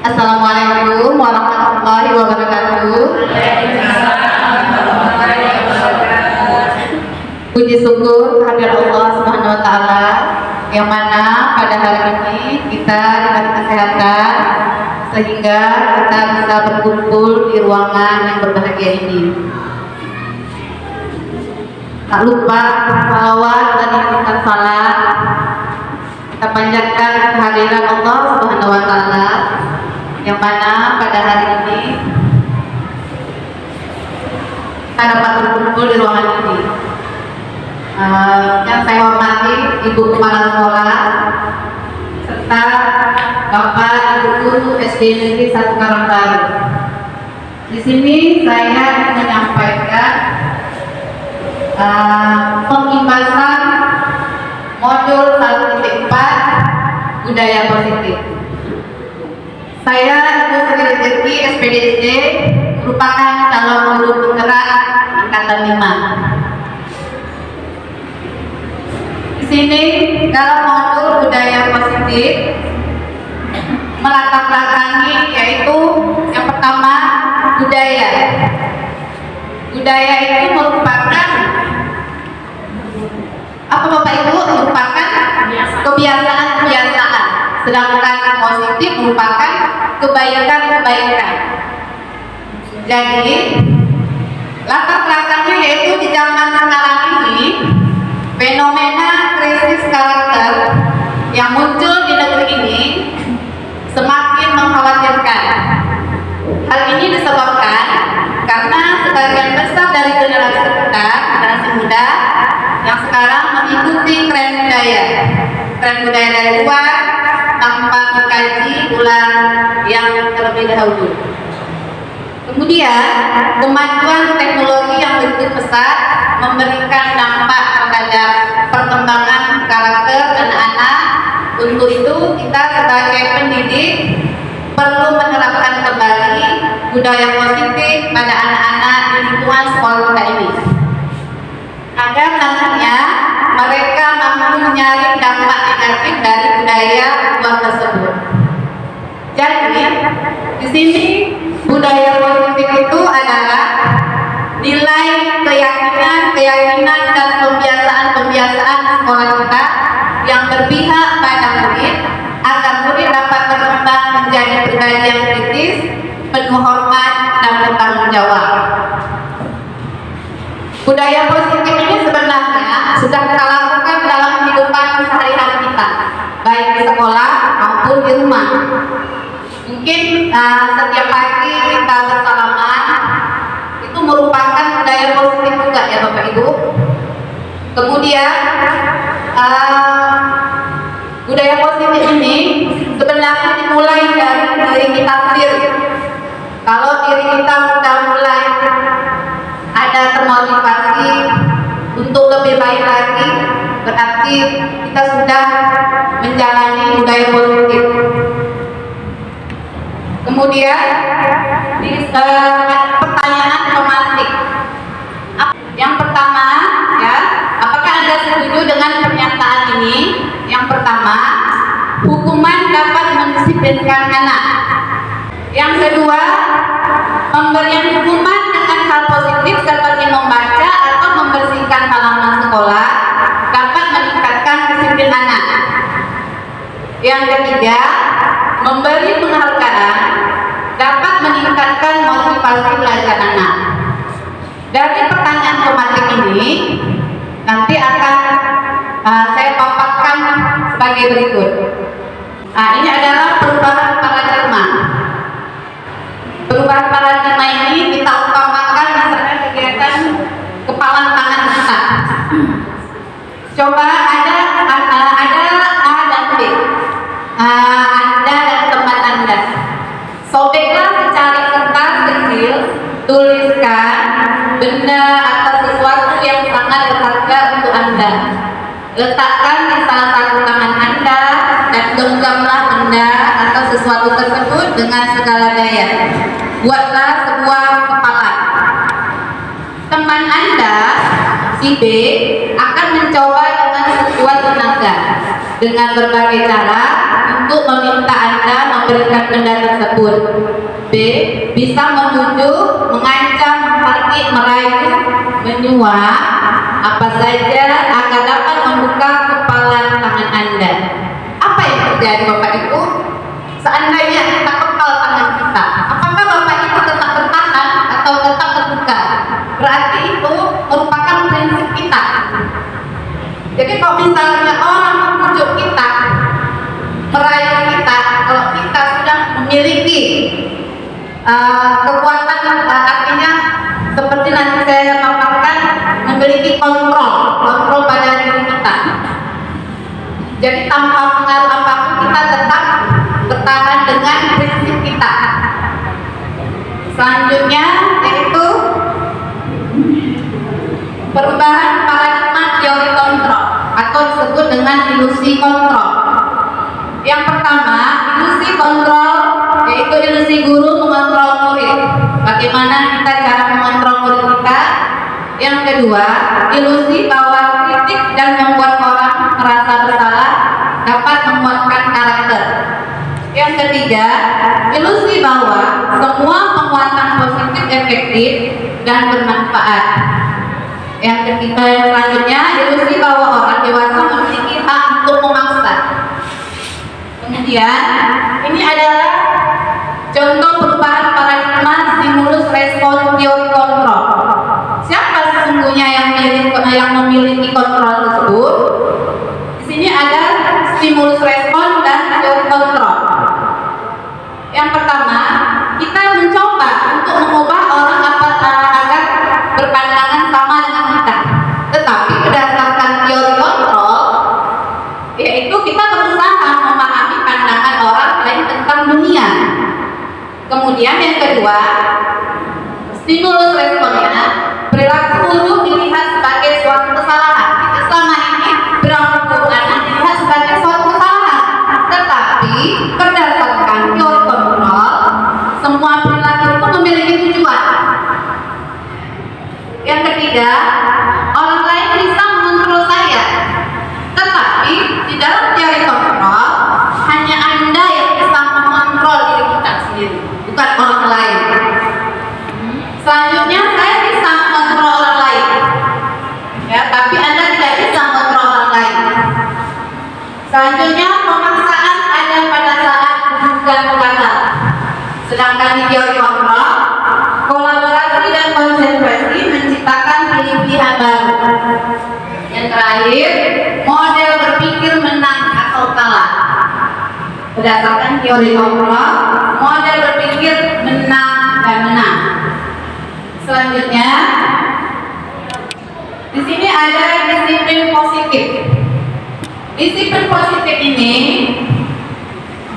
Assalamualaikum warahmatullahi wabarakatuh. Puji syukur kehadirat Allah Subhanahu wa taala yang mana pada hari ini kita diberi kesehatan sehingga kita bisa berkumpul di ruangan yang berbahagia ini. Tak lupa salawat dan istighfar salat kita panjatkan kehadiran Allah Subhanahu wa taala yang mana pada hari ini kita dapat berkumpul di ruangan ini. Yang saya hormati Ibu Kepala Sekolah serta Bapak Ibu Guru SD Negeri 1 Karangbaru. Di sini saya menyampaikan pembahasan modul 1.4 budaya positif. Saya Ibu Sri Rezeki SPDSD merupakan calon guru penggerak angkatan 5. Di sini kalau modul budaya positif melatar belakangi yaitu yang pertama budaya. Budaya itu merupakan apa Bapak Ibu? Merupakan kebiasaan-kebiasaan, sedangkan positif merupakan kebaikan-kebaikan. Jadi latar belakangnya yaitu di zaman sekarang ini fenomena krisis karakter yang muncul di negeri ini semakin mengkhawatirkan. Hal ini disebabkan karena sebagian besar dari generasi muda yang sekarang mengikuti tren budaya dari luar tanpa mengkaji ulang yang terlebih dahulu. Kemudian kemajuan teknologi yang begitu pesat memberikan dampak terhadap perkembangan karakter anak-anak. Untuk itu kita sebagai pendidik perlu menerapkan kembali budaya positif pada anak-anak di lingkungan sekolah kita ini agar nantinya mereka mampu menyaring dampak negatif dari budaya luar tersebut. Jadi di sini budaya positif itu adalah nilai keyakinan dan kebiasaan sekolah kita yang berpihak pada murid agar murid dapat berkembang menjadi pribadi yang kritis, penuh hormat dan bertanggung jawab. Budaya positif ini sebenarnya sudah kita lakukan dalam kehidupan sehari-hari kita, baik di sekolah maupun di rumah. Mungkin setiap pagi kita bersalaman itu merupakan budaya positif juga ya Bapak Ibu. Kemudian budaya positif ini sebenarnya dimulai dari diri kita sendiri. Kalau diri kita sudah mulai ada termotivasi untuk lebih baik lagi, berarti kita sudah menjalani budaya positif. Kemudian pertanyaan pemantik. Yang pertama ya, apakah Anda setuju dengan pernyataan ini? Yang pertama, hukuman dapat mendisiplinkan anak. Yang kedua, pemberian hukuman dengan hal positif seperti membaca atau membersihkan halaman sekolah dapat meningkatkan disiplin anak. Yang ketiga, memberi penghargaan dapat meningkatkan motivasi belajar anak. Dari pertanyaan tematik ini nanti akan saya paparkan sebagai berikut. Ini adalah perubahan paradigma. Perubahan paradigma ini kita utamakan misalnya kegiatan kepala tangan kita. Coba ada A dan B. Anda dan teman Anda. Sobeklah secari kertas kecil, tuliskan benda atau sesuatu yang sangat berharga untuk Anda. Letakkan di salah satu tangan Anda dan genggamlah benda atau sesuatu tersebut dengan segala daya. Buatlah sebuah kepala. Teman Anda, si B, akan mencoba dengan sekuat tenaga dengan berbagai cara untuk meminta Anda memberikan benda tersebut. B. Bisa membujuk, mengancam, menghardik, merayu, menyuap, apa saja agar dapat membuka kepalan tangan Anda. Apa yang terjadi Bapak Ibu? Seandainya kita kepal tangan kita, apakah Bapak Ibu tetap bertahan atau tetap terbuka? Berarti itu merupakan prinsip kita. Jadi kalau misalnya orang membujuk kita, merayu kita, kalau kita sudah memiliki kekuatan, artinya seperti nanti saya paparkan, memiliki kontrol pada diri kita. Jadi tanpa pengaruh apapun kita tetap bertahan dengan prinsip kita. Selanjutnya yaitu perubahan paradigma teori kontrol atau disebut dengan ilusi kontrol. Yang pertama, ilusi kontrol yaitu ilusi guru mengontrol murid. Bagaimana kita cara mengontrol murid kita? Yang kedua, ilusi bahwa kritik dan membuat orang merasa bersalah dapat menguatkan karakter. Yang ketiga, ilusi bahwa semua penguatan positif efektif dan bermanfaat. Yang ketiga, yang selanjutnya, ilusi bahwa orang dewasa memiliki hak untuk memaksa. Kemudian, ini adalah contoh perubahan paradigma stimulus respon teori kontrol. Siapa sesungguhnya yang memiliki kontrol tersebut? Di sini ada stimulus respon dan teori kontrol. Yang pertama, kita mencoba untuk mengubah orang agar berpandangan sama dengan kita. Tetapi berdasarkan teori kontrol, yaitu kita berusaha memahami pandangan orang lain tentang dunia. Kemudian yang kedua, stimulus responnya, perilaku guru dilihat sebagai suatu kesalahan. Kita selama ini perilaku guru anak dilihat sebagai suatu kesalahan. Tetapi berdasarkan teori kontrol, semua perilaku itu memiliki tujuan. Yang ketiga, orang lain bisa mengontrol saya. Tetapi di dalam teori kontrol, hanya Anda yang bisa mengontrol diri kita sendiri, bukan orang lain. Selanjutnya, saya bisa mengontrol orang lain, ya, tapi Anda tidak bisa mengontrol orang lain. Selanjutnya, pemaksaan ada pada saat bukan gagal. Sedangkan di teori kontrol, kolaborasi dan konsentrasi menciptakan pilihan baru. Yang terakhir, model berpikir menang atau kalah. Berdasarkan teori kontrol, model berpikir menang dan menang. Selanjutnya, di sini ada disiplin positif. Disiplin positif ini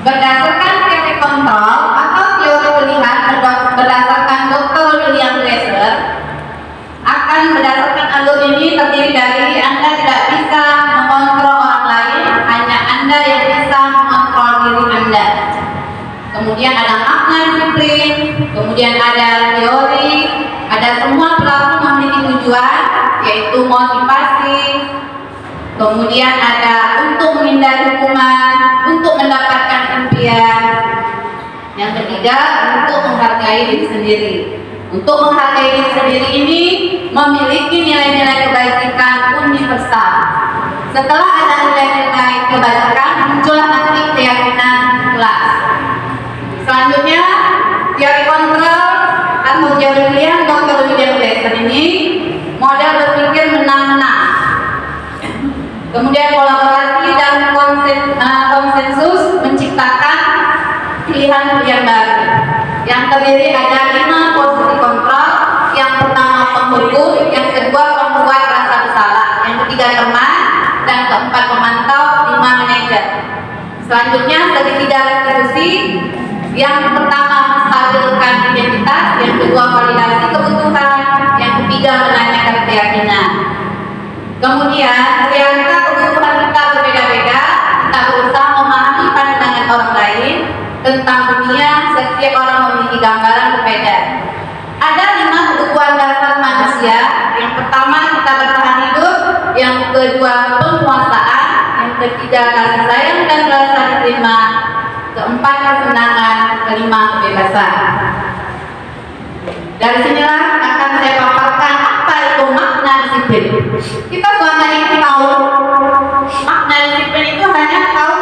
berdasarkan teori kontrol atau teori pilihan berdasarkan Dr. William Glasser, akan berdasarkan alur ini terdiri dari Anda tidak bisa mengontrol orang lain, hanya Anda yang bisa mengontrol diri Anda. Kemudian ada makna disiplin, kemudian ada teori, ada semua perilaku memiliki tujuan, yaitu motivasi, kemudian ada untuk menghindari hukuman, untuk mendapatkan impian. Yang ketiga, untuk menghargai diri sendiri. Untuk menghargai diri sendiri ini memiliki nilai-nilai kebajikan universal. Setelah ada nilai-nilai kebajikan, muncullah nanti keyakinan kelas. Selanjutnya, teori kontrol atau teori pilihan Dr. William Glasser ini model berpikir menang-menang. Kemudian kolaborasi dan konsensus menciptakan pilihan-pilihan baru yang terdiri ada 5 posisi kontrol. Yang pertama penghukum, yang kedua pembuat rasa bersalah, yang ketiga teman, dan keempat pemantau, 5 manajer. Selanjutnya segitiga restitusi. Yang pertama menstabilkan identitas, yang kedua validasi kebutuhan, yang ketiga menanyakan keyakinan. Kemudian ternyata kebutuhan kita berbeda-beda, kita berusaha memahami pandangan orang lain tentang dunia. Setiap orang memiliki gambaran berbeda. Ada 5 kebutuhan dasar manusia. Yang pertama kita bertahan hidup, yang kedua penguasaan, yang ketiga kasih sayang dan rasa diterima, keempat kesenangan, kelima kebebasan. Dari sinilah akan saya paparkan apa itu makna disiplin. Kita selama ini tahu makna disiplin itu hanya tahu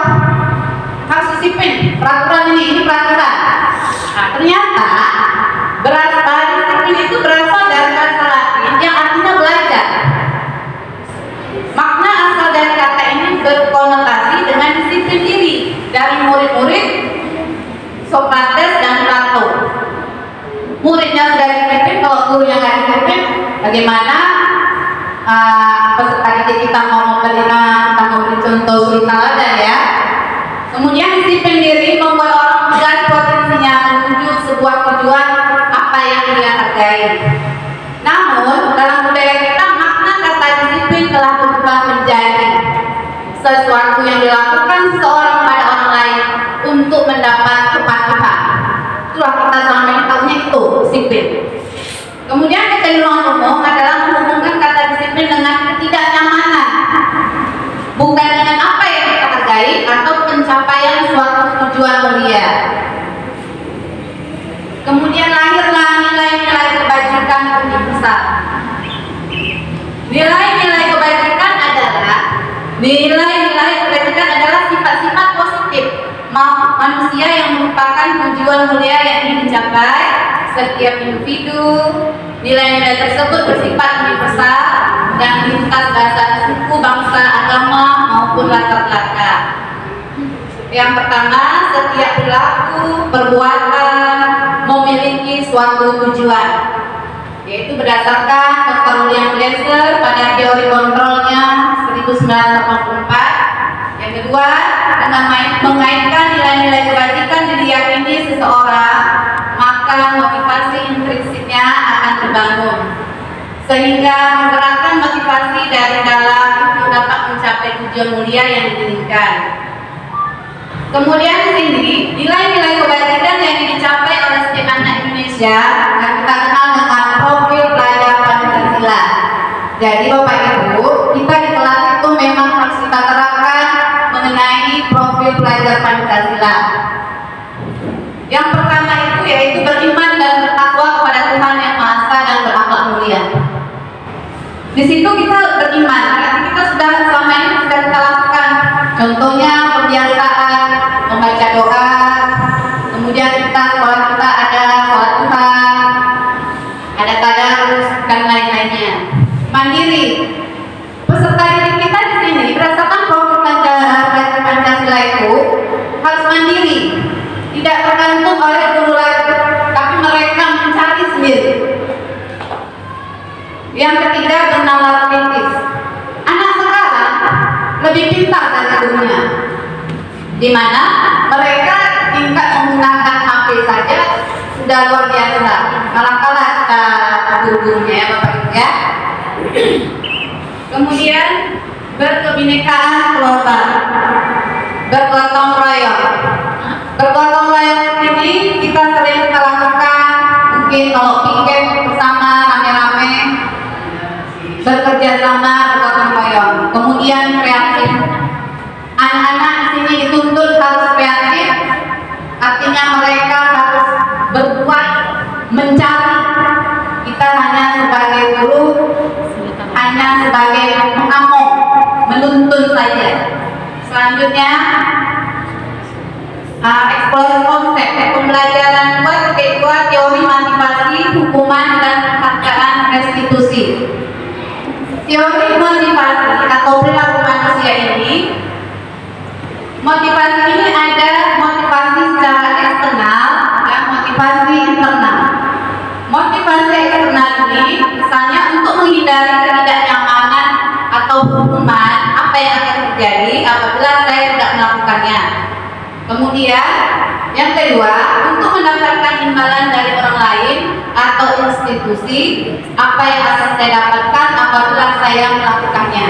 harus disiplin, peraturan ini peraturan. Nah, ternyata disiplin itu berasal dari kata Latin yang artinya belajar. Makna asal dari kata ini berkonotasi dengan disiplin diri dari murid-murid Sokrates dan Plato. Muridnya sudah disiplin, kalau gurunya nggak disiplin, bagaimana peserta didik kita mau memberi contoh suri teladan ya. Kemudian disiplin diri membuat orang menggali potensinya menuju sebuah tujuan apa yang dia hargai. Namun dalam budaya kita makna kata disiplin telah berubah menjadi sesuatu yang dilakukan seseorang pada orang lain untuk mendapat kepatuhan. Itulah kita selama ini tahunya itu disiplin. Kemudian kecenderungan umum adalah menghubungkan kata disiplin dengan ketidaknyamanan, bukan dengan apa yang kita hargai atau pencapaian suatu tujuan mulia. Kemudian lahirlah nilai-nilai kebajikan universal. Nilai-nilai kebajikan adalah sifat-sifat positif manusia yang merupakan tujuan mulia yang ingin dicapai setiap individu. Nilai-nilai tersebut bersifat universal dan lintas bahasa, suku, bangsa, agama maupun latar belakang. Yang pertama, setiap perilaku, perbuatan memiliki suatu tujuan, yaitu berdasarkan Dr. William Glasser pada teori kontrolnya 1984. Yang kedua, dengan mengaitkan nilai-nilai kebajikan diyakini seseorang, maka motivasi intrinsiknya akan terbangun, sehingga menggerakkan motivasi dari dalam untuk dapat mencapai tujuan mulia yang diinginkan. Kemudian di sini nilai-nilai kebajikan yang dicapai oleh setiap anak Indonesia yang kita kenal dengan profil pelajar Pancasila. Jadi Bapak Ibu, kita di kelas itu memang harus kita terapkan mengenai profil pelajar Pancasila. Yang pertama itu yaitu beriman dan bertakwa kepada Tuhan Yang Maha Esa dan berakhlak mulia. Di situ kita beriman, berarti kita sudah selama ini sudah kita lakukan. Contohnya kebiasaan membaca doa, kemudian kita sekolah kita ada sholat Tuhan, ada tadarus dan lain-lainnya. Mandiri. Peserta didik kita di sini berdasarkan profil pelajar Pancasila itu harus mandiri, tidak tergantung oleh guru lagi, tapi mereka mencari sendiri. Yang ketiga, bernalar kritis. Anak sekarang lebih pintar dari gurunya, di mana mereka tingkat menggunakan HP saja sudah luar biasa, malah kalah guru-gurunya ya Bapak Ibu ya. Kemudian berkebinekaan keluarga, bergotong royong. Bergotong royong ini kita sering kita lakukan, mungkin kalau piket bersama rame-rame, bekerja sama, bergotong royong. Kemudian kreatif. Anak-anak di sini dituntut harus kreatif, artinya mereka harus berbuat, mencari. Kita hanya sebagai guru, hanya sebagai pengamuk, menuntun saja. Selanjutnya, eksplorasi konsep pembelajaran kedua teori motivasi, hukuman dan penghargaan restitusi. Teori motivasi atau perilaku manusia ini, motivasi ini ada motivasi secara eksternal dan motivasi internal. Motivasi eksternal ini misalnya untuk menghindari ketidaknyamanan atau hukuman apa yang akan terjadi apabila saya tidak melakukannya. Kemudian yang kedua, untuk mendapatkan imbalan dari orang lain atau institusi apa yang akan saya dapatkan apabila saya melakukannya.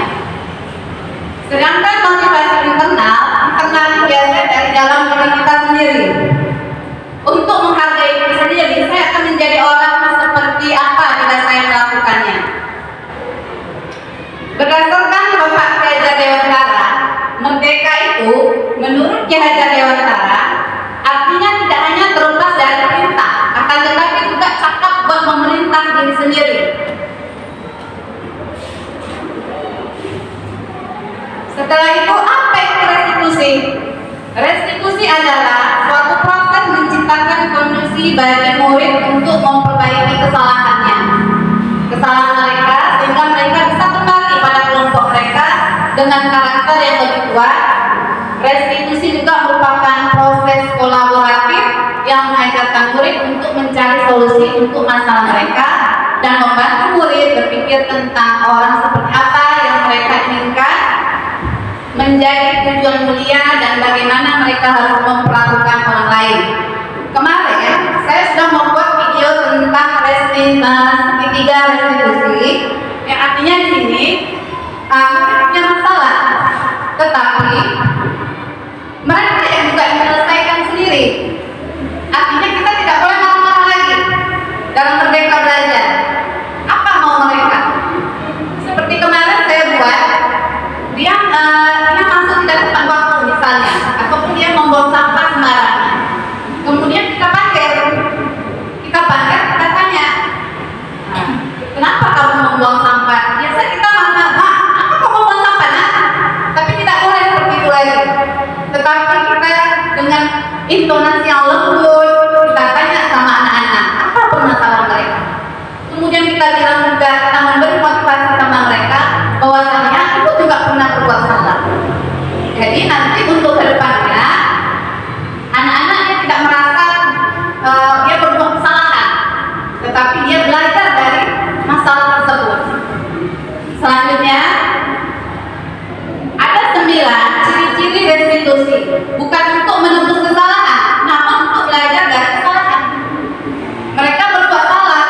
Sedangkan motivasi internal biasa dari dalam diri kita sendiri. Untuk menghargai diri sendiri, saya akan menjadi orang seperti apa bila saya melakukannya. Berdasarkan Bapak Ki Hajar Dewantara, merdeka itu menurut Ki Hajar Dewantara Setelah itu apa itu restitusi? Restitusi adalah suatu proses menciptakan kondisi bagi murid untuk memperbaiki kesalahannya, kesalahan mereka, sehingga mereka bisa kembali pada kelompok mereka dengan karakter yang lebih kuat. Restitusi juga merupakan proses kolaboratif yang mengajarkan murid untuk mencari solusi untuk masalah mereka dan membantu murid berpikir tentang orang seperti apa yang mereka inginkan menjadi tujuan mulia dan bagaimana mereka harus memperlakukan orang lain. Kemarin saya sudah membuat video tentang segitiga restitusi, yang artinya di sini kita punya masalah, tetapi mereka yang juga menyelesaikan sendiri. Artinya kita tidak boleh marah-marah lagi dalam merdeka belajar. Apa mau mereka? Seperti kemarin saya buat, dia masuk tidak tepat waktu misalnya, ataupun dia membuang sampah sembarangan. Kemudian kita panggil, kita tanya, kenapa kamu membuang sampah? Biasa kita marah, apa kamu membuang sampah? Tapi tidak boleh seperti itu lagi. Tetapi kita dengan intonasi yang lembut, kita tanya sama anak-anak, apa permasalahan mereka. Kemudian kita bilang juga, kita memberi motivasi sama mereka bahwasanya aku juga pernah berbuat salah. Jadi nanti untuk kedepannya anak-anaknya tidak merasa dia berbuat kesalahan, tetapi dia belajar dari masalah tersebut. Selanjutnya ada 9 ciri-ciri restitusi, bukan untuk menebus kesalahan, namun untuk belajar dari kesalahan. Mereka berbuat salah,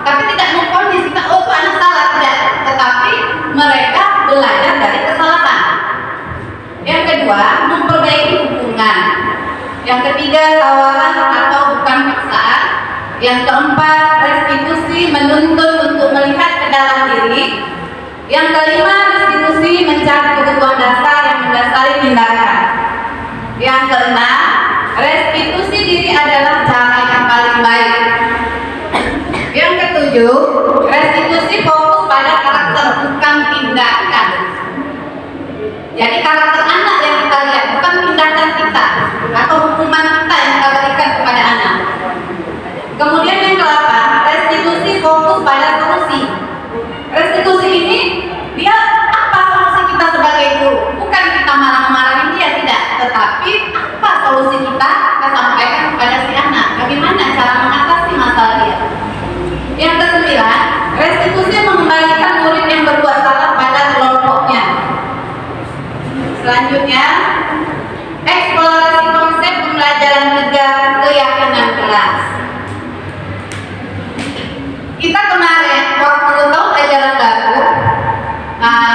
tapi tidak memvonis kita, oh itu anak salah, tidak, tetapi mereka belajar dari kesalahan. Yang kedua, memperbaiki hubungan. Yang ketiga, tawaran atau bukan paksaan. Yang keempat, restitusi menuntut untuk melihat ke dalam diri. Yang kelima, restitusi mencari kebutuhan dasar yang mendasari tindakan. Yang keenam, restitusi diri adalah cara yang paling baik. Yang ketujuh, restitusi fokus pada karakter bukan tindakan. Jadi karakter anak yang kita lihat, bukan tindakan kita atau hukuman kita yang kita berikan kepada anak. Kemudian yang ke-8, restitusi fokus pada solusi. Restitusi ini dia apa solusi kita sebagai guru? Bukan kita marah-marahin dia, tidak, tetapi apa solusi kita sampaikan kepada si anak, bagaimana cara mengatasi masalah dia. Yang ke-9, restitusi mengembalikan murid yang berbuat salah pada kelompoknya. Selanjutnya, eksplorasi konsep pembelajaran 3 keyakinan kelas. Kita kemarin waktu tahun ajaran baru,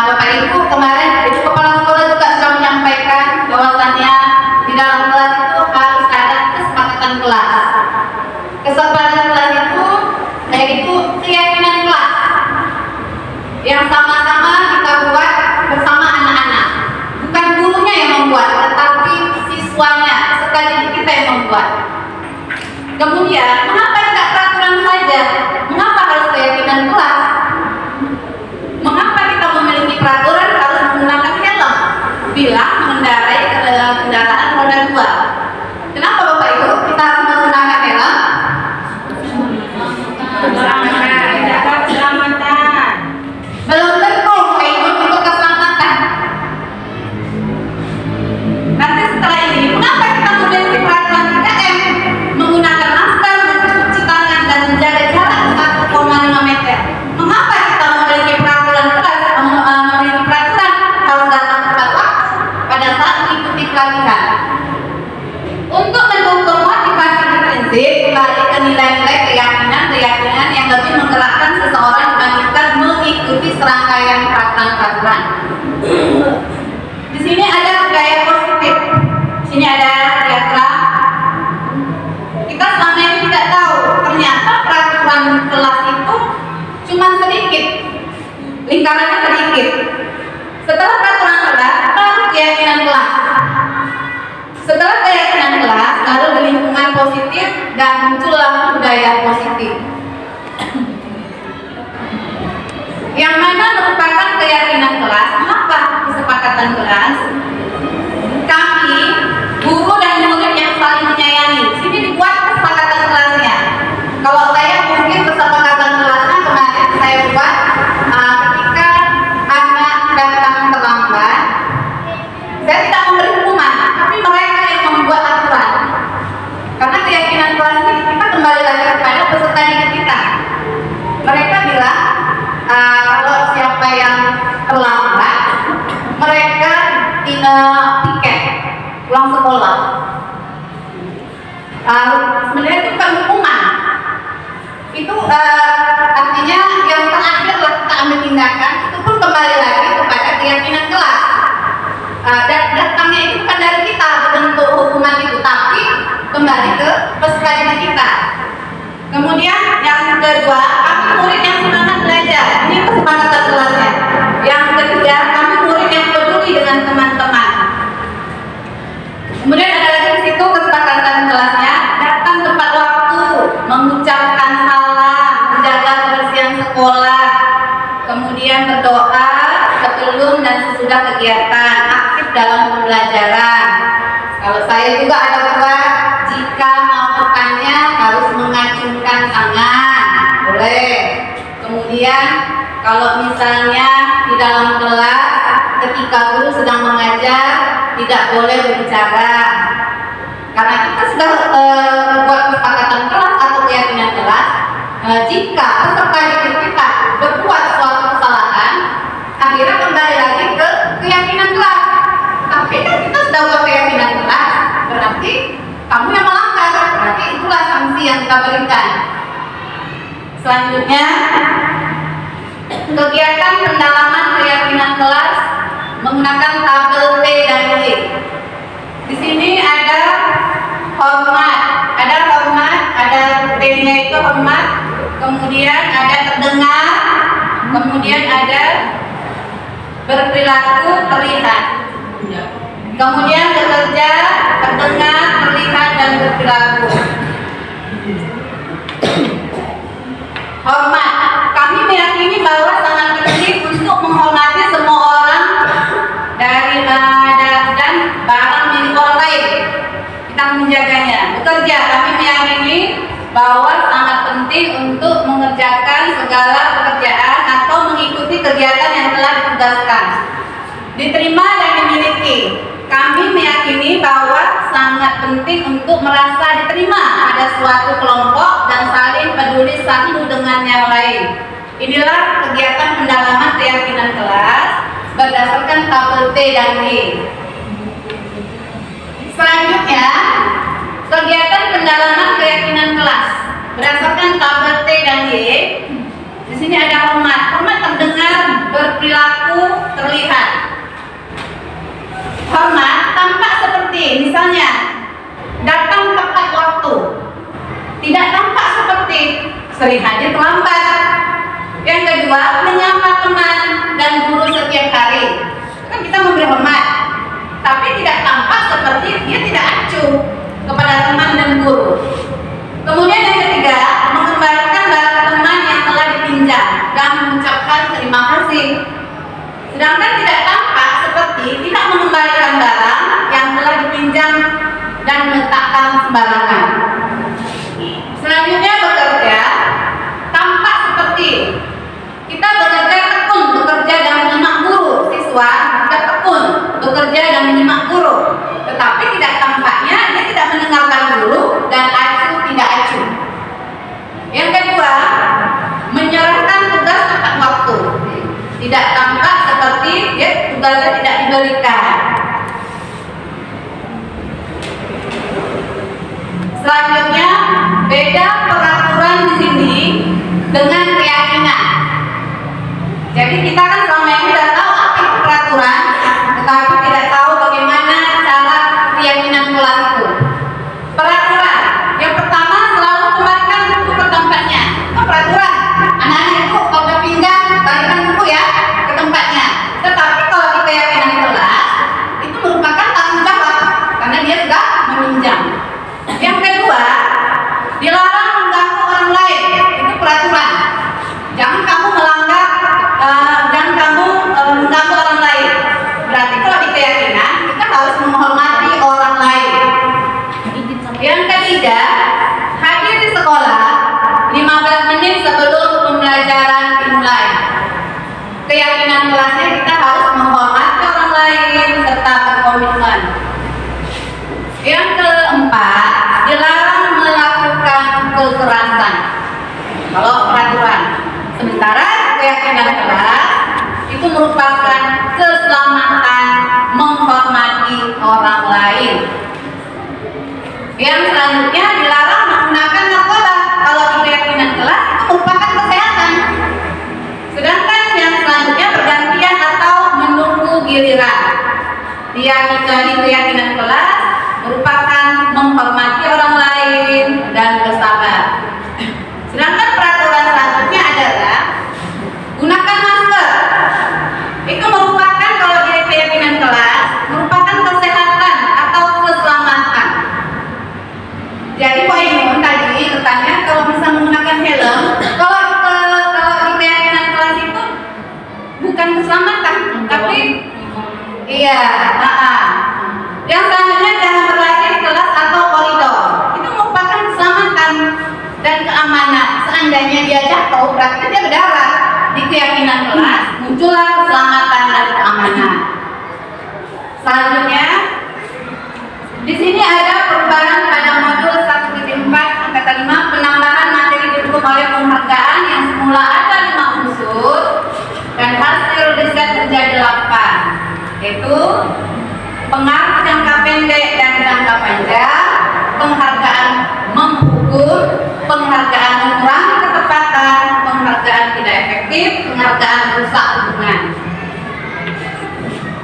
Bapak Ibu kemarin Ibu Kepala Sekolah juga sudah menyampaikan bahwasannya di dalam kelas itu harus ada kesepakatan kelas. Kesepakatan kelas itu yaitu keyakinan kelas yang sama-sama kita buat bersama anak-anak. Bukan gurunya yang membuat, tetapi siswanya peserta didik kita yang membuat. Kemudian, mengapa tidak peraturan saja? Mengapa harus keyakinan kelas? Mengapa kita memiliki peraturan harus menggunakan helm bila mengendarai kendaraan roda 2? Kenapa Bapak Ibu kita harus menggunakan helm? Keselamatan. Belum tentu Bapak Ibu untuk keselamatan. Nanti setelah ini, mengapa kita memiliki peraturan 3M? Menggunakan masker, mencuci tangan, dan menjaga jarak 1,5 meter. Mengapa kita memiliki peraturan harus datang tepat waktu pada saat mengikuti pelatihan? Untuk mendukung motivasi intrinsik, kembali ke nilai-nilai keyakinan yang lebih menggerakkan seseorang dibandingkan mengikuti serangkaian peraturan-peraturan. Di sini ada gaya positif. Di sini ada diagram. Kita selama ini tidak tahu ternyata peraturan kelas itu cuma sedikit, lingkarannya sedikit. Setelah peraturan kelas, baru keyakinan kelas. Setelah keyakinan kelas, lalu di lingkungan positif dan muncullah budaya positif. Yang mana merupakan keyakinan kelas? Mengapa kesepakatan kesepakatan kelas, kami guru dan murid yang saling menyayangi. Sini dibuat kesepakatan kelasnya. Kalau saya mungkin kesepakatan kelasnya kemarin saya buat ketika anak datang terlambat, saya tidak memberi hukuman, tapi mereka yang membuat aturan. Karena keyakinan kelas ini kita kembali lagi kepada peserta didik kita. Mereka bilang kalau siapa yang terlambat, mereka tiket pulang sekolah. Sebenarnya itu bukan hukuman. Itu artinya yang terakhir lah kita ambil tindakan. Itu pun kembali lagi kepada keyakinan kelas. Datangnya itu bukan dari kita bentuk hukuman itu, tapi kembali ke peserta didik kita. Kemudian yang kedua, kami murid yang semangat belajar. Ini kesepakatan kelasnya. Yang ketiga, kami murid yang peduli dengan teman-teman. Kemudian ada lagi di situ kesepakatan kelasnya, datang tepat waktu, mengucapkan salam, menjaga kebersihan sekolah, kemudian berdoa sebelum dan sesudah kegiatan, aktif dalam pembelajaran. Kalau saya juga ada buat, jika mau bertanya harus mengacungkan tangan, boleh. Kemudian kalau misalnya di dalam kelas ketika guru sedang mengajar tidak boleh berbicara. Karena kita sudah buat kesepakatan kelas atau keyakinan kelas, jika peserta didik kita berbuat suatu kesalahan, akhirnya kembali lagi ke keyakinan kelas. Tapi kan kita sudah buat keyakinan kelas, berarti kamu yang melanggar, berarti itulah sanksi yang kita berikan. Selanjutnya, kegiatan pendalaman keyakinan kelas menggunakan tabel T dan Y. Di sini ada hormat, ada T-nya itu hormat, kemudian ada terdengar, kemudian ada berperilaku terlihat. Kemudian bekerja, terdengar, terlihat, dan berperilaku. Hormat. Kami meyakini bahwa sangat penting untuk menghormati semua orang dari dan barang milik orang lain. Kita menjaganya. Bekerja. Kami meyakini bahwa sangat penting untuk mengerjakan segala pekerjaan atau mengikuti kegiatan yang telah ditugaskan. Diterima dan dimiliki. Kami meyakini bahwa sangat penting untuk merasa diterima pada suatu kelompok dan saling peduli satu dengan yang lain. Inilah kegiatan pendalaman keyakinan kelas berdasarkan tabel T dan Y. Selanjutnya, kegiatan pendalaman keyakinan kelas berdasarkan tabel T dan Y. Di sini ada hormat. Hormat terdengar, berperilaku terlihat. Hormat tampak seperti misalnya datang tepat waktu, tidak tampak seperti sering hadir terlambat. Yang kedua, menyapa teman dan guru setiap hari. Kan kita memberi hormat, tapi tidak tampak seperti dia tidak acuh kepada teman dan guru. Kemudian yang ketiga, mengembalikan barang teman yang telah dipinjam dan mengucapkan terima kasih. Sedangkan tidak tampak seperti tidak mengembalikan barang yang telah dipinjam dan meletakkan sembarangan. Selanjutnya bekerja, tampak seperti kita bekerja dan menyimak guru. Siswa kita tekun bekerja dan menyimak guru, tetapi tidak tampaknya dia tidak mendengarkan guru dan acuh tidak acuh. Yang kedua, menyerahkan tugas tepat waktu. Tidak tampak seperti tugasnya tidak diberikan. Selanjutnya, beda peraturan di sini dengan keyakinan. Jadi kita kan selama ini sudah tahu apa itu peraturan, tetapi tidak tahu bagaimana cara keyakinan kelas itu. Peraturan, yang pertama selalu kembalikan buku ke tempatnya. Itu peraturan. Anak-anak itu kalau udah pindah, balikan buku ya ke tempatnya. Tetapi kalau di keyakinan kelas, itu merupakan tanggung jawab karena dia sudah meminjam. Yang kedua, dilarang mengganggu orang lain. Itu peraturan. Jangan kamu mengganggu orang lain. Berarti kalau Yang keempat, dilarang melakukan kekerasan. Kalau peraturan, sementara keyakinan kelas itu merupakan keselamatan, menghormati orang lain. Yang selanjutnya, dilarang menggunakan narkoba. Kalau di keyakinan kelas itu merupakan kesehatan. Sedangkan yang selanjutnya bergantian atau menunggu giliran. Di keyakinan kelas merupakan menghormati orang lain dan bersabar. Sedangkan peraturan selanjutnya adalah gunakan masker. Itu merupakan, kalau di keyakinan kelas, merupakan kesehatan atau keselamatan. Jadi poin tadi bertanya kalau bisa menggunakan helm, kalau di keyakinan kelas itu bukan keselamatan, tapi iya. Yang selanjutnya, jangan berlari di kelas atau koridor. Itu merupakan keselamatan dan keamanan. Seandainya dia jatuh, berarti dia berdarah. Di keyakinan kelas muncullah keselamatan dan keamanan. Selanjutnya, di sini ada perubahan pada modul 1.4 angkatan 5, penambahan materi didukung oleh penghargaan yang semula ada 5 unsur dan hasil riset menjadi 8, yaitu pengaruh jangka pendek dan jangka panjang, penghargaan menghukum, penghargaan mengurangi ketepatan, penghargaan tidak efektif, penghargaan merusak hubungan.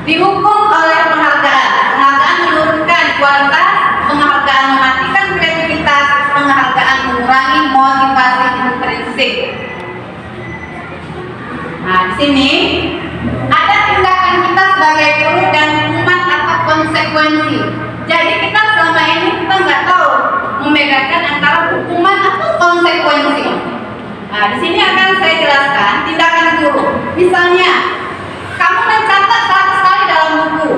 Dihukum oleh penghargaan menurunkan kualitas, penghargaan mematikan kreativitas, penghargaan mengurangi motivasi intrinsik. Nah, di sini ada tindakan kita sebagai guru dan hukuman atau konsekuensi. Jadi kita selama ini kita nggak tahu membedakan antara hukuman atau konsekuensi. Nah, di sini akan saya jelaskan tindakan guru. Misalnya, kamu mencatat 100 kali dalam buku,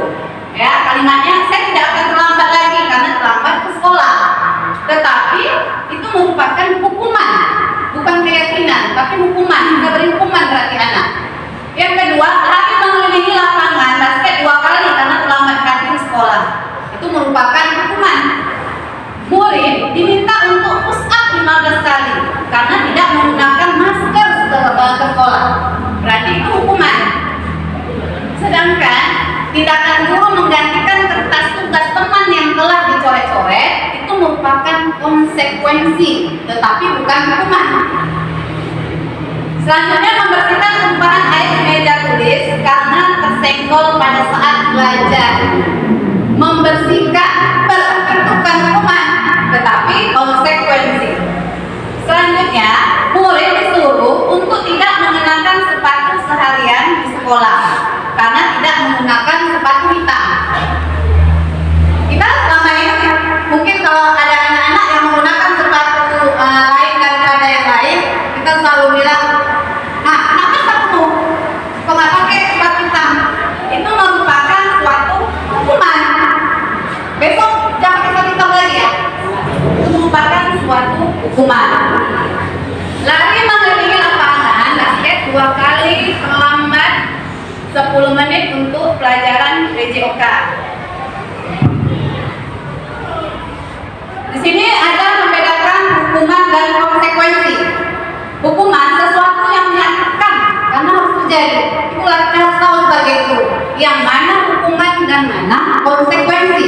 ya kalimatnya saya tidak akan terlambat lagi karena terlambat ke sekolah. Tetapi itu merupakan hukuman, bukan keyakinan, tapi hukuman. Kita beri hukuman berarti anak. Yang kedua, lari mengelilingi lapangan basket 2 kali karena terlambat kaki di sekolah. Itu merupakan hukuman. Murid diminta untuk push up 15 kali karena tidak menggunakan masker setelah ke sekolah. Berarti itu hukuman. Sedangkan tindakan guru menggantikan kertas tugas teman yang telah dicoret-coret itu merupakan konsekuensi, tetapi bukan hukuman. Selanjutnya, membersihkan tumpahan air di meja tulis karena tersenggol pada saat belajar. Membersihkan berarti bukan hukuman, tetapi konsekuensi. Selanjutnya, murid disuruh untuk tidak mengenakan sepatu seharian di sekolah karena tidak menggunakan sepatu hitam. Kita selama ini mungkin kalau ada anak-anak yang menggunakan sepatu lain daripada yang lain, kita selalu bilang, nah, kenapa sepatu kok nggak pakai sepatu hitam? Itu merupakan suatu hukuman. Besok jangan pakai sepatu hitam lagi ya. Itu merupakan suatu hukuman. Lari mengelilingi lapangan basket 2 kali terlambat 10 menit untuk pelajaran PJOK. Di sini ada membedakan hukuman dan konsekuensi. Hukuman sesuatu yang menyakitkan karena harus terjadi. Itulah kita harus tahu sebagai guru yang mana hukuman dan mana konsekuensi.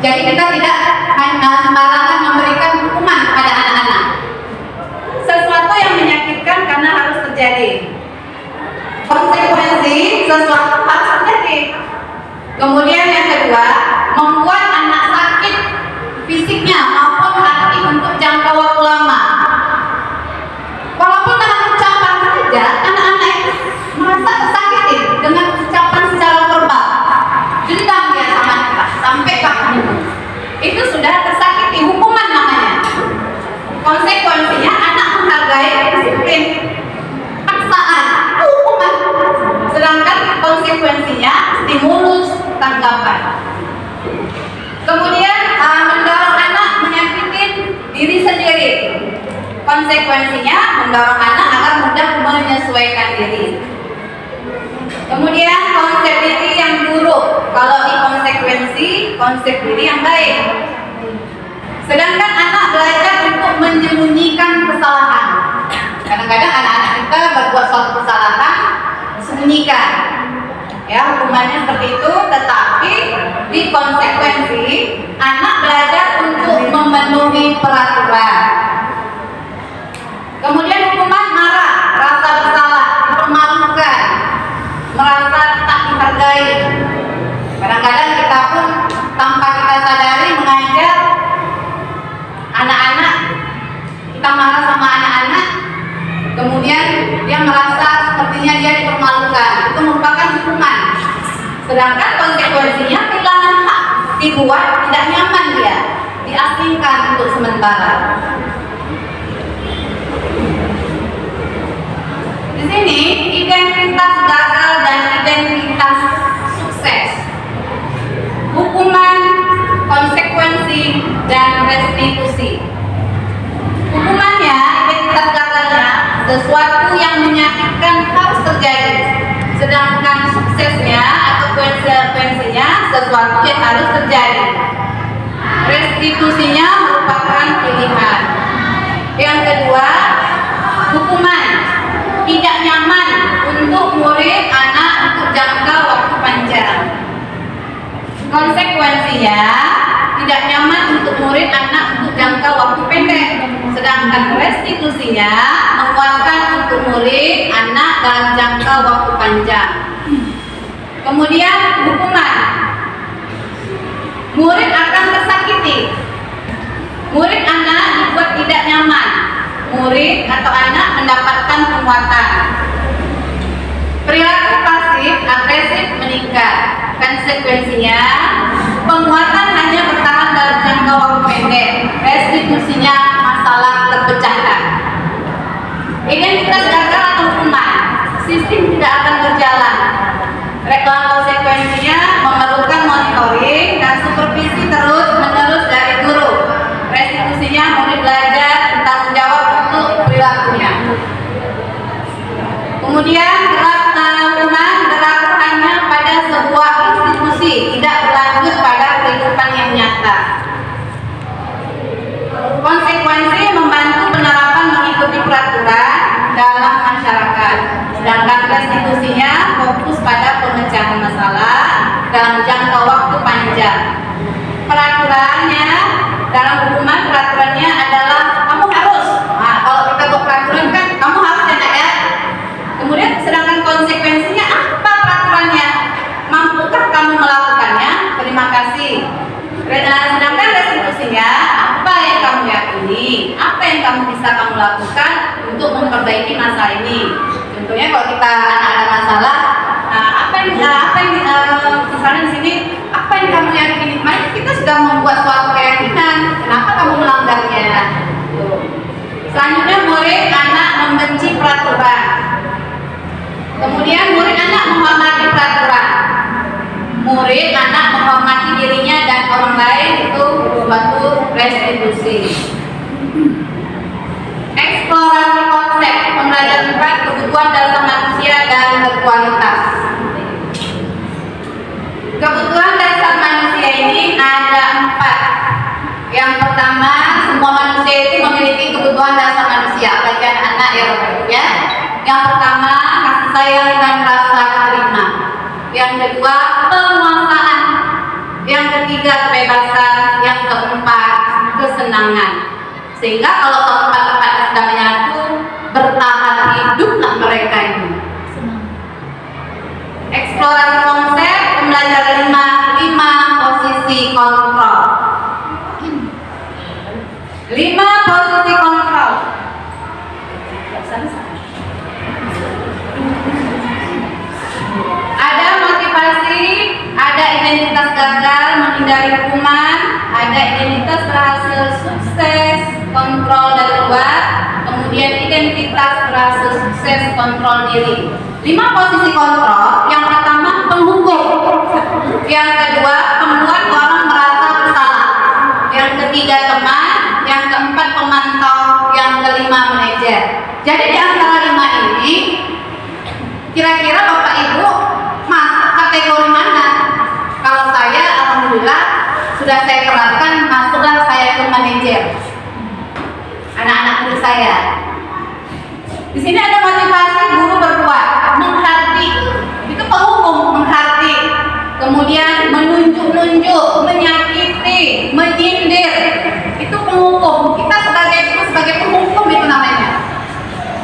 Jadi kita tidak hanya sembarangan memberikan hukuman pada anak-anak. Sesuatu yang menyakitkan karena harus terjadi. Konsekuensi sesuatu harus terjadi. Kemudian yang kedua, membuat anak sakit fisiknya maupun hati untuk jangka waktu lama. Walaupun dengan ucapan saja, anak-anak itu merasa tersakiti dengan ucapan secara verbal. Dendam dia sama kita sampai kapan itu sudah tersakiti, hukuman namanya. Konsekuensinya anak menghargai disiplin, paksaan, itu hukuman. Sedangkan konsekuensinya stimulus, tanggapan. Kemudian mendorong anak menyakitin diri sendiri. Konsekuensinya mendorong anak agar mudah menyesuaikan diri. Kemudian konsep diri yang buruk. Kalau di konsekuensi konsep diri yang baik. Sedangkan anak belajar untuk menyembunyikan kesalahan. Kadang-kadang anak-anak kita berbuat suatu kesalahan, sembunyikan. Ya, hukumannya seperti itu, tetapi di konsekuensi anak belajar untuk memenuhi peraturan. Kemudian hukuman marah, rasa bersalah, dipermalukan, merasa tak dihargai. Kadang-kadang kita pun tanpa kita sadari mengajar anak-anak, kita marah sama anak-anak, kemudian dia merasa sepertinya dia dipermalukan. Itu merupakan hukuman. Sedangkan konsekuensinya kehilangan hak, dibuat tidak nyaman dia, diasingkan untuk sementara. Di sini identitas gagal dan identitas sukses, hukuman, konsekuensi, dan restitusi. Hukumannya, identitas gagalnya, sesuatu yang menyakitkan harus terjadi. Sedangkan suksesnya atau konsekuensinya, sesuatu yang harus terjadi. Restitusinya merupakan pilihan. Yang kedua, hukuman tidak nyaman untuk murid anak untuk jangka waktu panjang. Konsekuensinya tidak nyaman untuk murid anak untuk jangka waktu pendek. Sedangkan restitusinya menguatkan untuk murid anak dalam jangka waktu panjang. Kemudian hukuman, murid akan tersakiti. Murid anak dibuat tidak nyaman. Murid atau anak mendapatkan penguatan. Perilaku pasif agresif meningkat. Konsekuensinya penguatan hanya bertahan dalam jangka waktu pendek. Restitusinya masalah terpecahkan. Identitas gagal atau hukuman, sistem tidak akan berjalan. Konsekuensinya memerlukan monitoring dan supervisi terus menerus dari guru. Restitusinya murid belajar bertanggung jawab untuk perilakunya. Kemudian hukuman berlaku hanya pada sebuah institusi, tidak berlanjut pada kehidupan yang nyata. Konsekuensi membantu penerapan mengikuti peraturan dalam masyarakat. Sedangkan restitusinya fokus pada pemecahan masalah dalam jangka waktu panjang. Peraturannya dalam hukuman, peraturannya adalah kamu harus. Nah, kalau kita buat peraturan kan kamu harus ya. Kemudian sedangkan konsekuensinya apa peraturannya? Mampukah kamu melakukannya? Terima kasih. Sedangkan restitusinya apa yang kamu yakini? Apa yang kamu bisa kamu lakukan untuk memperbaiki masalah ini? Contohnya kalau kita ada masalah, apa yang misalnya di sini apa yang kamu yakini? Kemarin kita sudah membuat suatu keyakinan, kenapa kamu melanggarnya? Selanjutnya murid anak membenci peraturan. Kemudian murid anak menghormati peraturan. Murid anak menghormati dirinya dan orang lain, itu suatu restitusi. Eksplorasi konsep, pembelajaran kebutuhan dasar manusia dan berkualitas. Kebutuhan dasar manusia ini ada 4. Yang pertama, semua manusia itu memiliki kebutuhan dasar manusia, apalagi anak ya. Yang pertama, kasih sayang dan rasa terima. Yang kedua, penguasaan. Yang ketiga, kebebasan. Yang keempat, kesenangan. Sehingga kalau tempat-tempat sudah menyatu, bertahan hiduplah mereka ini. Eksplorasi konsep, pembelajaran 5 posisi kontrol. 5 posisi kontrol. Ada motivasi, ada identitas gagal, menghindari hukuman, ada identitas berhasil sukses, kontrol dari luar, kemudian identitas berhasil sukses, kontrol diri. 5 posisi kontrol. Yang pertama, penghukum. Yang kedua, membuat orang merasa bersalah. Yang ketiga, teman. Yang keempat, pemantau. Yang kelima, manajer. Jadi di antara 5 ini, kira-kira Bapak Ibu masuk kategori mana? Kalau saya, alhamdulillah, sudah saya terapkan, masuklah saya ke manajer anak-anak guru saya. Di sini ada motivasi guru berbuat, menghardik, itu penghukum, menghardik, kemudian menunjuk-nunjuk, menyakiti, menyindir, itu penghukum. Kita sebagai guru, sebagai penghukum itu namanya.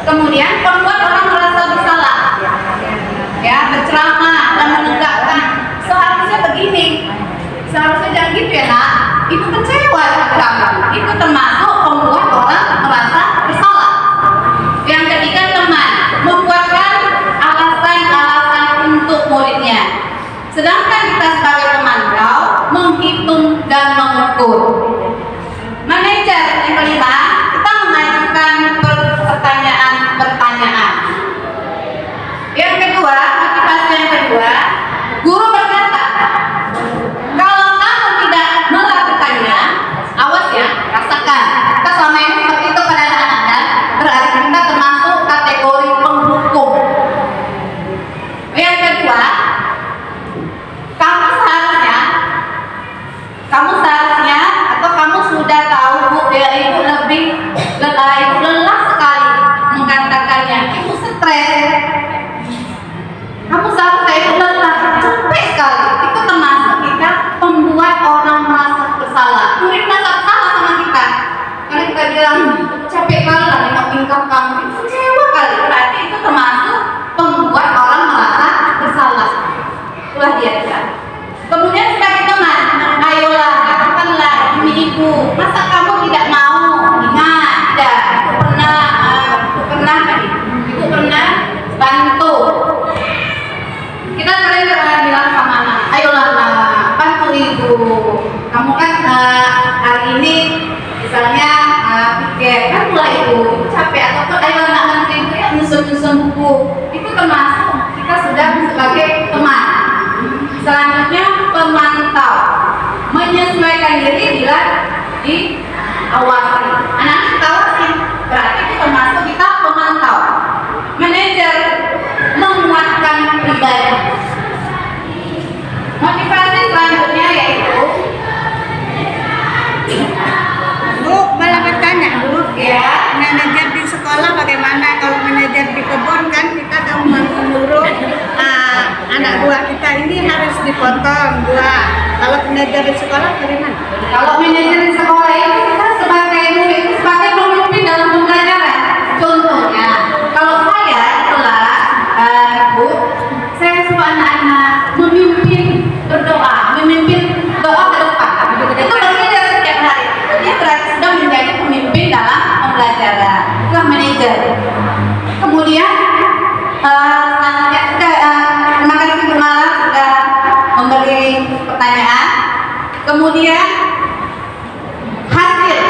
Kemudian membuat orang merasa bersalah, ya, berceramah dan menegakkan. Seharusnya begini, seharusnya jangan gitu ya nak. Itu kecewa kamu. Itu termasuk membuat orang merasa bersalah. Yang ketiga, teman, membuatkan alasan-alasan untuk muridnya. Sedangkan kita sebagai pemantau menghitung dan mengukur. Manajer yang kelima, kita mengajukan pertanyaan. Yang kedua, motivasi yang kedua, guru berkata, kalau kamu tidak melakukannya, awas ya, rasakan. Kita selama ini seperti itu pada anak-anak, kan? Berarti kita termasuk kategori penghukum. Yang kedua, kamu seharusnya atau kamu sudah tahu, Bu, ya, ibu lelah sekali mengatakannya, ibu stres. Kamu seharusnya itu lelah, capek sekali. Itu termasuk kita membuat orang merasa bersalah. Murid merasa bersalah sama kita. Karena kita bilang capek kali lah nengok tingkah kamu, itu kecewa kali. Berarti itu termasuk membuat orang merasa bersalah. Itulah dia kan. Kemudian sebagai teman, ayolah katakanlah, ini ibu, masa kamu tidak mau? Ingat, tidak. Ibu pernah bantu. Kita sering bilang sama anak, ayolah bantu ibu. Kamu kan hari ini misalnya pikir, bantulah ibu, capek atau ayo anak bantu ibu ya nyusun buku. Itu termasuk kita sudah sebagai teman. Selanjutnya pemantau, menyesuaikan diri bila diawasi. Anak-anak kita awasi, berarti itu termasuk kita pemantau. Manajer, menguatkan pribadi. Motivasi selanjutnya yaitu, Bu, malah bertanya, Bu, ya, manajer di sekolah bagaimana? Kalau manajer di kebun kan kita tahu menyuruh anak buah kita ini harus dipotong buah. Kalau manajer di sekolah bagaimana? kalau manajer di sekolah ini kita sebagai murid, sebagai pemimpin dalam pembelajaran. Contohnya, kalau saya itulah Bu, saya suka anak-anak memimpin berdoa, memimpin doa ke depan. Itu belajar setiap hari. Dia berarti sudah menjadi pemimpin dalam pembelajaran. Itulah manajer. Kemudian selanjutnya terima kasih Bu Mala sudah memberi pertanyaan. Kemudian hasil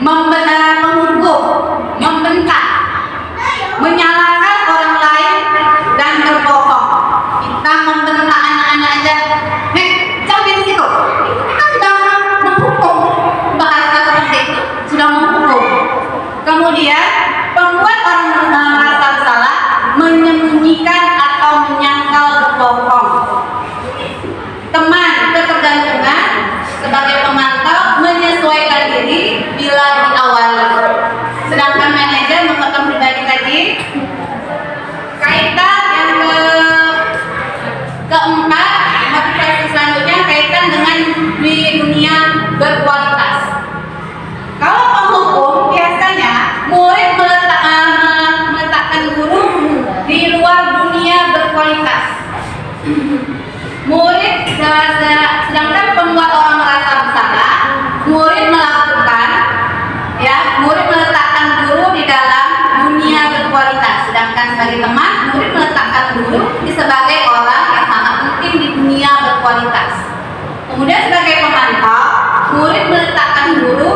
menghukum, membentak, menyalahkan orang lain dan berbohong. Kita membentak anak-anak aja, jangan di situ. Kita sudah menghukum, bahasa seperti itu sudah menghukum. Kemudian membuat orang merasa bersalah, menyembunyikan atau menyangkal berbohong. Teman, ketergantungan sebagai pemantau, menyesuaikan diri bila diawali. Sedangkan manajer menguatkan pribadi tadi. Kaitan yang keempat, motivasi selanjutnya kaitan dengan di dunia berkualitas. Kalau penghukum biasanya murid meletakkan guru di luar dunia berkualitas. Murid sedangkan pembuat orang merasa bersalah, murid meletakkan guru di dalam dunia berkualitas. Sedangkan sebagai teman, murid meletakkan guru sebagai orang yang sangat penting di dunia berkualitas. Kemudian sebagai pemantau, murid meletakkan guru,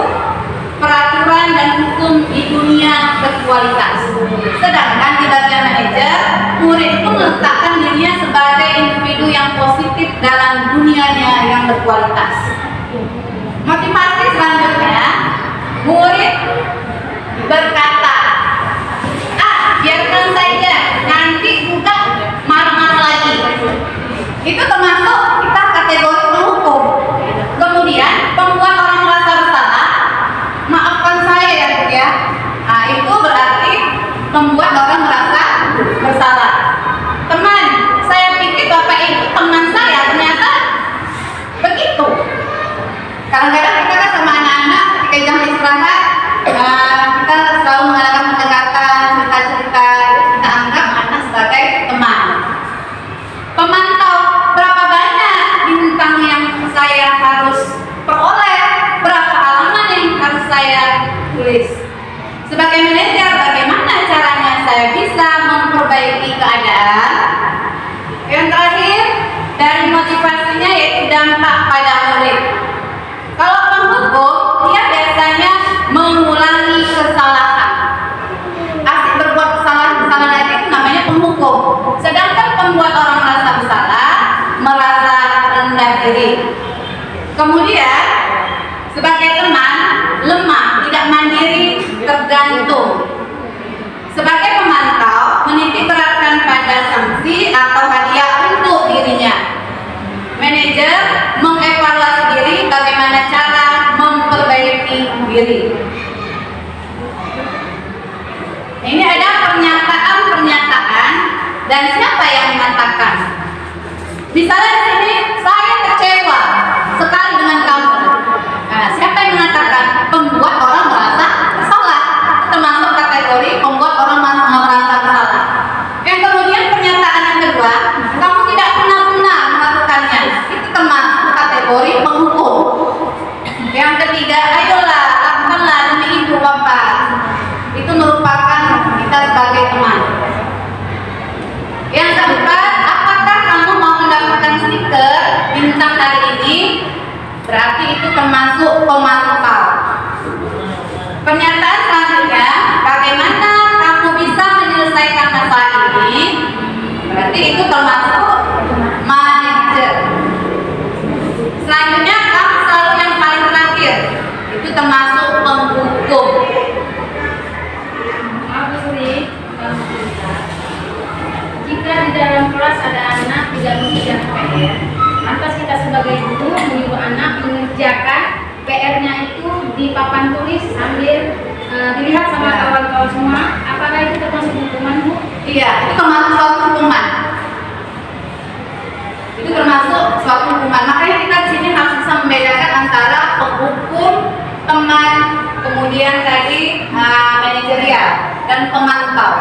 peraturan dan hukum di dunia berkualitas. Sedangkan di bagian manajer, murid itu meletakkan dirinya sebagai individu yang positif dalam dunianya yang berkualitas. Motivasi selanjutnya, murid berkata, biarkan saja, nanti juga marah-marah lagi. Itu termasuk kita kategori penghukum. Kemudian membuat orang merasa bersalah. Teman, saya pikir Bapak itu teman saya, ternyata begitu. Kadang-kadang kita kan sama anak-anak ketika jam istirahat, kita selalu mengadakan pendekatan, cerita-cerita, kita anggap anak sebagai teman. Pemantau berapa banyak bintang yang saya harus peroleh, berapa halaman yang harus saya tulis. Sebagai manajer, bagaimana caranya saya bisa memperbaiki keadaan? Yang terakhir, dari motivasinya yaitu dampak pada murid. Kalau penghukum, dia biasanya mengulangi kesalahan. Asik berbuat kesalahan itu namanya penghukum. Sedangkan pembuat orang merasa bersalah, merasa rendah diri. Kemudian, sebagai teman, lemah, tidak mandiri, tergantung. Sebagai pemantau, menitik beratkan pada sanksi atau hadiah untuk dirinya. Manajer mengevaluasi diri, bagaimana cara memperbaiki diri. Ini ada pernyataan-pernyataan dan siapa yang mengatakan. Misalnya di sini, saya kecewa sekali dengan kamu. Nah, siapa yang mengatakan? Pembuat orang merasa bersalah. Termasuk kategori pembuat orang merasa bersalah. Yang kemudian pernyataan yang kedua, kamu tidak benar-benar melakukannya. Itu termasuk kategori penghukum. Yang ketiga, ayolah, lakukanlah demi ibu bapak. Itu merupakan kita sebagai teman. Yang keempat, apakah kamu mau mendapatkan stiker bintang hari ini? Berarti itu termasuk pemantau. Pernyataan selanjutnya, bagaimana kamu bisa menyelesaikan masalah ini? Berarti itu termasuk manajer. Selanjutnya, kamu selalu yang paling terakhir. Itu termasuk penghukum. Jika di dalam kelas ada anak tidak mengerjakan PR, lantas kita sebagai guru menyuruh anak mengerjakan PR-nya itu di papan tulis sambil dilihat sama kawan-kawan semua. Apakah itu termasuk hukuman, Bu? Iya, itu termasuk suatu hukuman. Itu termasuk suatu hukuman. Makanya kita di sini harus bisa membedakan antara penghukum, teman, kemudian tadi manajerial dan pemantau.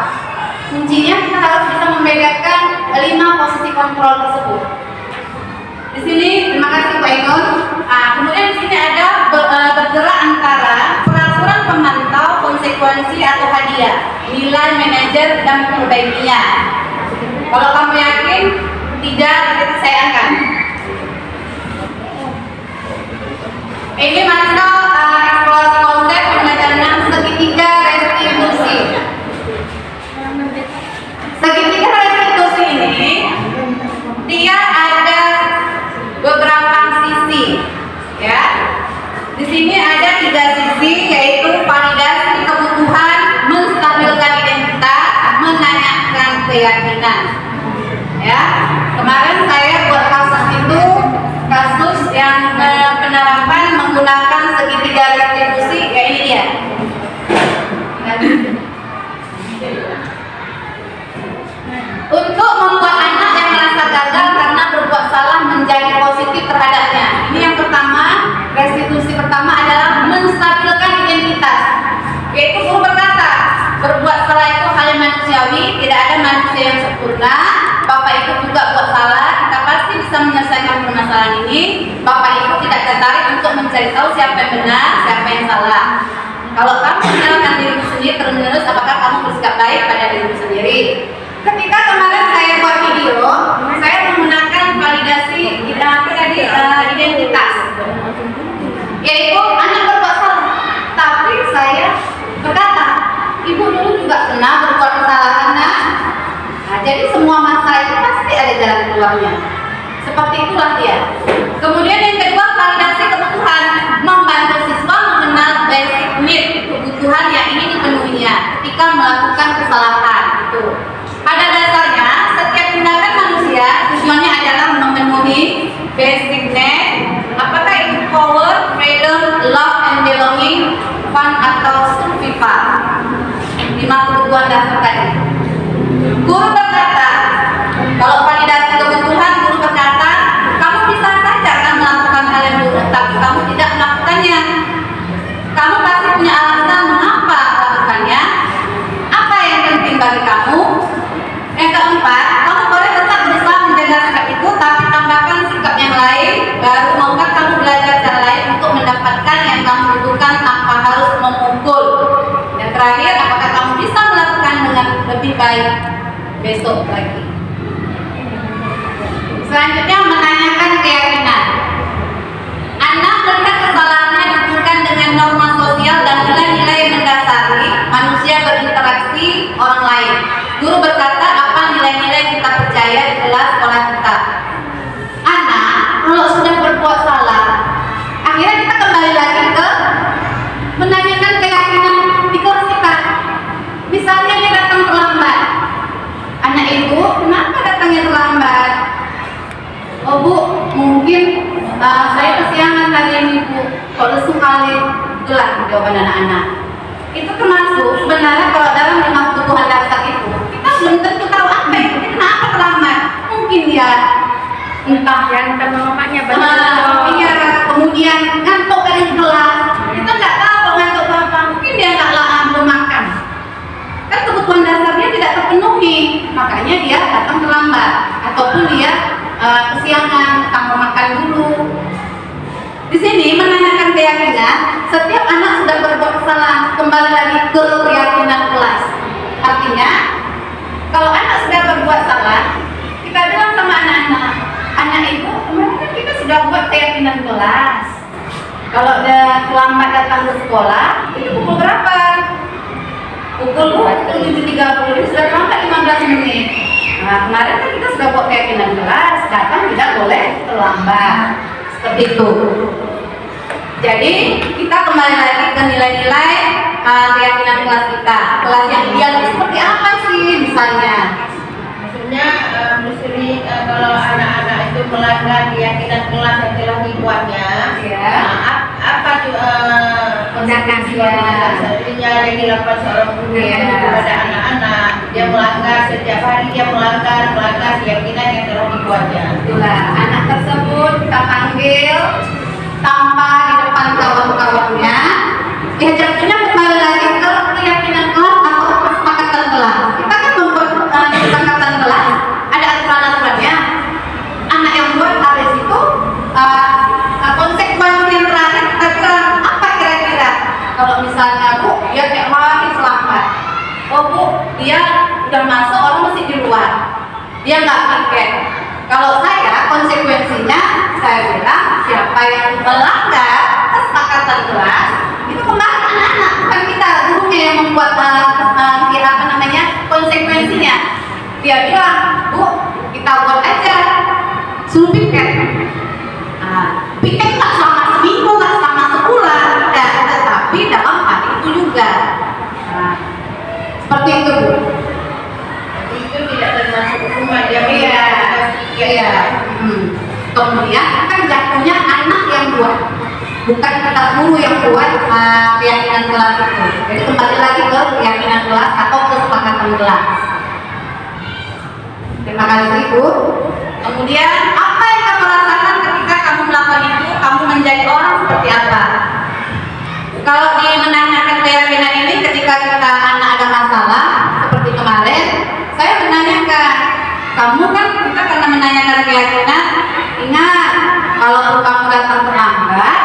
Kuncinya kita harus bisa membedakan 5 posisi kontrol tersebut. Di sini, terima kasih Pak Inul. Kemudian di sini ada bergerak antara peraturan pemantau, konsekuensi atau hadiah, nilai manajer dan perbaikinya. Kalau kamu yakin tidak, kita saya angkat. Ini masuk eksplorasi konsep pembelajaran segitiga restitusi. Segitiga restitusi ini dia ada beberapa sisi, ya. Di sini ada 3 sisi, yaitu validasi kebutuhan, menstabilkan identitas, menanyakan keyakinan. Ya, kemarin saya buat kasus itu, kasus yang penerapan menggunakan segitiga restitusi, ya ini dia. Untuk membuat anak yang merasa gagal karena berbuat salah menjadi positif terhadapnya. Ini yang pertama, restitusi pertama adalah menstabilkan identitas. Yaitu guru berkata, berbuat salah itu hal yang manusiawi, tidak ada manusia yang sempurna. Bapak Ibu juga buat salah, kita pasti bisa menyelesaikan permasalahan ini. Bapak Ibu tidak tertarik untuk mencari tahu siapa yang benar, siapa yang salah. Kalau kamu menyalahkan dirimu sendiri terus, apakah kamu bersikap baik pada dirimu sendiri? Ketika kemarin saya buat video, saya menggunakan validasi identitas, yaitu anak berbuat salah. Tapi saya berkata, ibu dulu juga pernah berbuat kesalahan. Nah, jadi semua masalah itu pasti ada jalan keluarnya. Seperti itulah dia. Kemudian yang kedua, validasi kebutuhan, membantu siswa mengenal basic need, kebutuhan yang ingin dipenuhinya ketika melakukan kesalahan. Itu. Pada dasarnya, setiap tindakan manusia tujuannya adalah memenuhi basic need. Apakah itu power, freedom, love and belonging, fun atau survival? 5 kebutuhan dasar lebih baik besok lagi. Selanjutnya menanyakan keyakinan. Anak melihat kesalahannya ditentukan dengan norma sosial dan nilai-nilai yang mendasari manusia berinteraksi orang lain. Guru berkata, apa nilai-nilai yang kita percaya di kelas sekolah kita? Anak kalau sudah berbuat salah, akhirnya kita kembali lagi ke menanyakan keyakinan di kelas kita. Misalnya dia datang terlambat, anak ibu, kenapa datangnya terlambat? Oh bu, mungkin saya kesiangan hari ini bu. Kok lesu kali? Itulah jawaban anak-anak. Itu termasuk sebenarnya kalau dalam 5 kebutuhan dasar itu kita belum tentu tahu apa itu, kenapa terlambat. Mungkin dia entah yang mamanya iya, kemudian ngantuk dari kelas. Kita nggak tahu kalau ngantuk apa. Mungkin dia nggak belum makan. Kan kebutuhan dasarnya tidak terpenuhi, makanya dia datang terlambat ataupun dia kesiangan, tanpa makan dulu. Di sini menanyakan keyakinan. Setiap anak sudah berbuat kesalahan, kembali lagi ke keyakinan kelas. Artinya, kalau anak sudah berbuat salah, kita bilang sama anak-anak, anak ibu, kemarin kan kita sudah buat keyakinan kelas. Kalau dia terlambat datang ke sekolah, itu pukul berapa? Pukul 7.30, ini sudah terlambat 15 menit. Nah, kemarin kan kita sudah buat keyakinan kelas, datang tidak boleh terlambat. Seperti itu. Jadi kita kembali lagi ke nilai-nilai keyakinan kelas kita. Kelas yang ideal itu seperti apa sih misalnya? Maksudnya kalau anak-anak itu melanggar keyakinan kelas yang telah dibuatnya, Ya. apa konsekuensinya yang dilakukan seorang guru Ya. kepada anak-anak? Dia melanggar setiap hari, dia melanggar keyakinan yang telah dibuatnya. Itulah anak tersebut kita panggil tanpa di depan kawan-kawannya. Ya jatuhnya kembali lagi ke keyakinan kelas atau kesepakatan kelas. Kita kan membuat kesepakatan kelas, ada aturan-aturannya. Anak yang buat habis itu konsekuensi yang terakhir kita bilang apa kira-kira? Kalau misalnya bu, dia kayak hari selamat. Oh bu, dia udah masuk, orang masih di luar. Dia nggak tiket. Kalau saya konsekuensinya saya bilang siapa yang melanggar kesepakatan kelas itu kembali anak-anak, bukan kita gurunya yang membuat konsekuensinya. Dia bilang bu, kita buat aja suruh piket. Piket nggak selama seminggu, nggak selama sebulan, tetapi dalam hari itu juga. Seperti itu bu. Itu tidak termasuk hukuman dia. Iya. Kemudian kan jatuhnya anak yang buat, bukan kita guru yang buat keyakinan kelas itu. Jadi kembali lagi ke keyakinan kelas atau kesepakatan kelas. Terima kasih Bu. Kemudian apa yang kamu rasakan ketika kamu melakukan itu? Kamu menjadi orang seperti apa? Kalau di menanyakan keyakinan ini, ketika kita anak ada masalah seperti kemarin, saya menanyakan, kamu kan kita karena menanyakan keyakinan, ingat kalau kamu datang terlambat,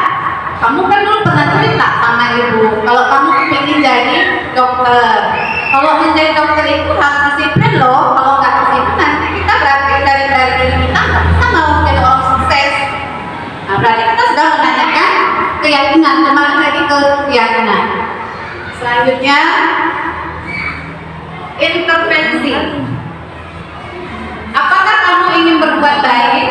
kamu kan dulu pernah cerita sama ibu kalau kamu ingin jadi dokter. Kalau menjadi dokter itu harus disiplin loh. Kalau nggak disiplin nanti kita berarti dari diri kita nggak bisa mau menjadi orang sukses. Nah berarti kita sudah menanyakan keyakinan, kembali lagi ke keyakinan. Selanjutnya intervensi. Apakah kamu ingin berbuat baik?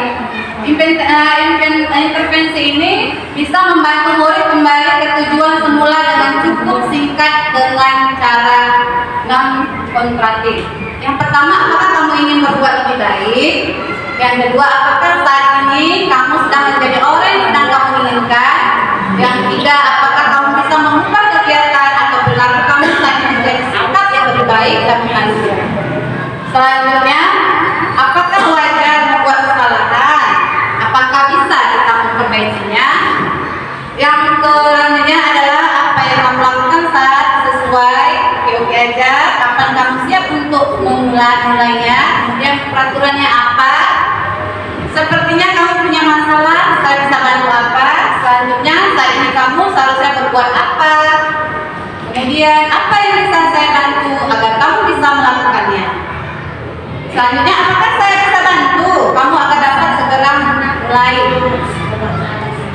Intervensi ini bisa membantu murid kembali ke tujuan semula dengan cukup singkat dengan cara non-kontratif. Yang pertama, apakah kamu ingin berbuat lebih baik? Yang kedua, apakah saat ini kamu sedang menjadi orang yang sedang kamu inginkan? Yang ketiga, apakah kamu bisa mengubah kegiatan atau perilaku kamu saat ini menjadi sikap yang lebih baik dan manusia? Selanjutnya, apakah wajar membuat kesalahan? Apakah bisa kita memperbaikinya? Yang selanjutnya adalah apa yang kamu lakukan saat sesuai oke aja, kapan kamu siap untuk memulainya, kemudian peraturannya apa? Sepertinya kamu punya masalah, saya bisa bantu apa? Selanjutnya, saat ini kamu seharusnya berbuat apa? Kemudian, apa yang bisa saya bantu agar kamu bisa melakukan Selanjutnya, apakah saya bisa bantu kamu agar dapat segera mulai?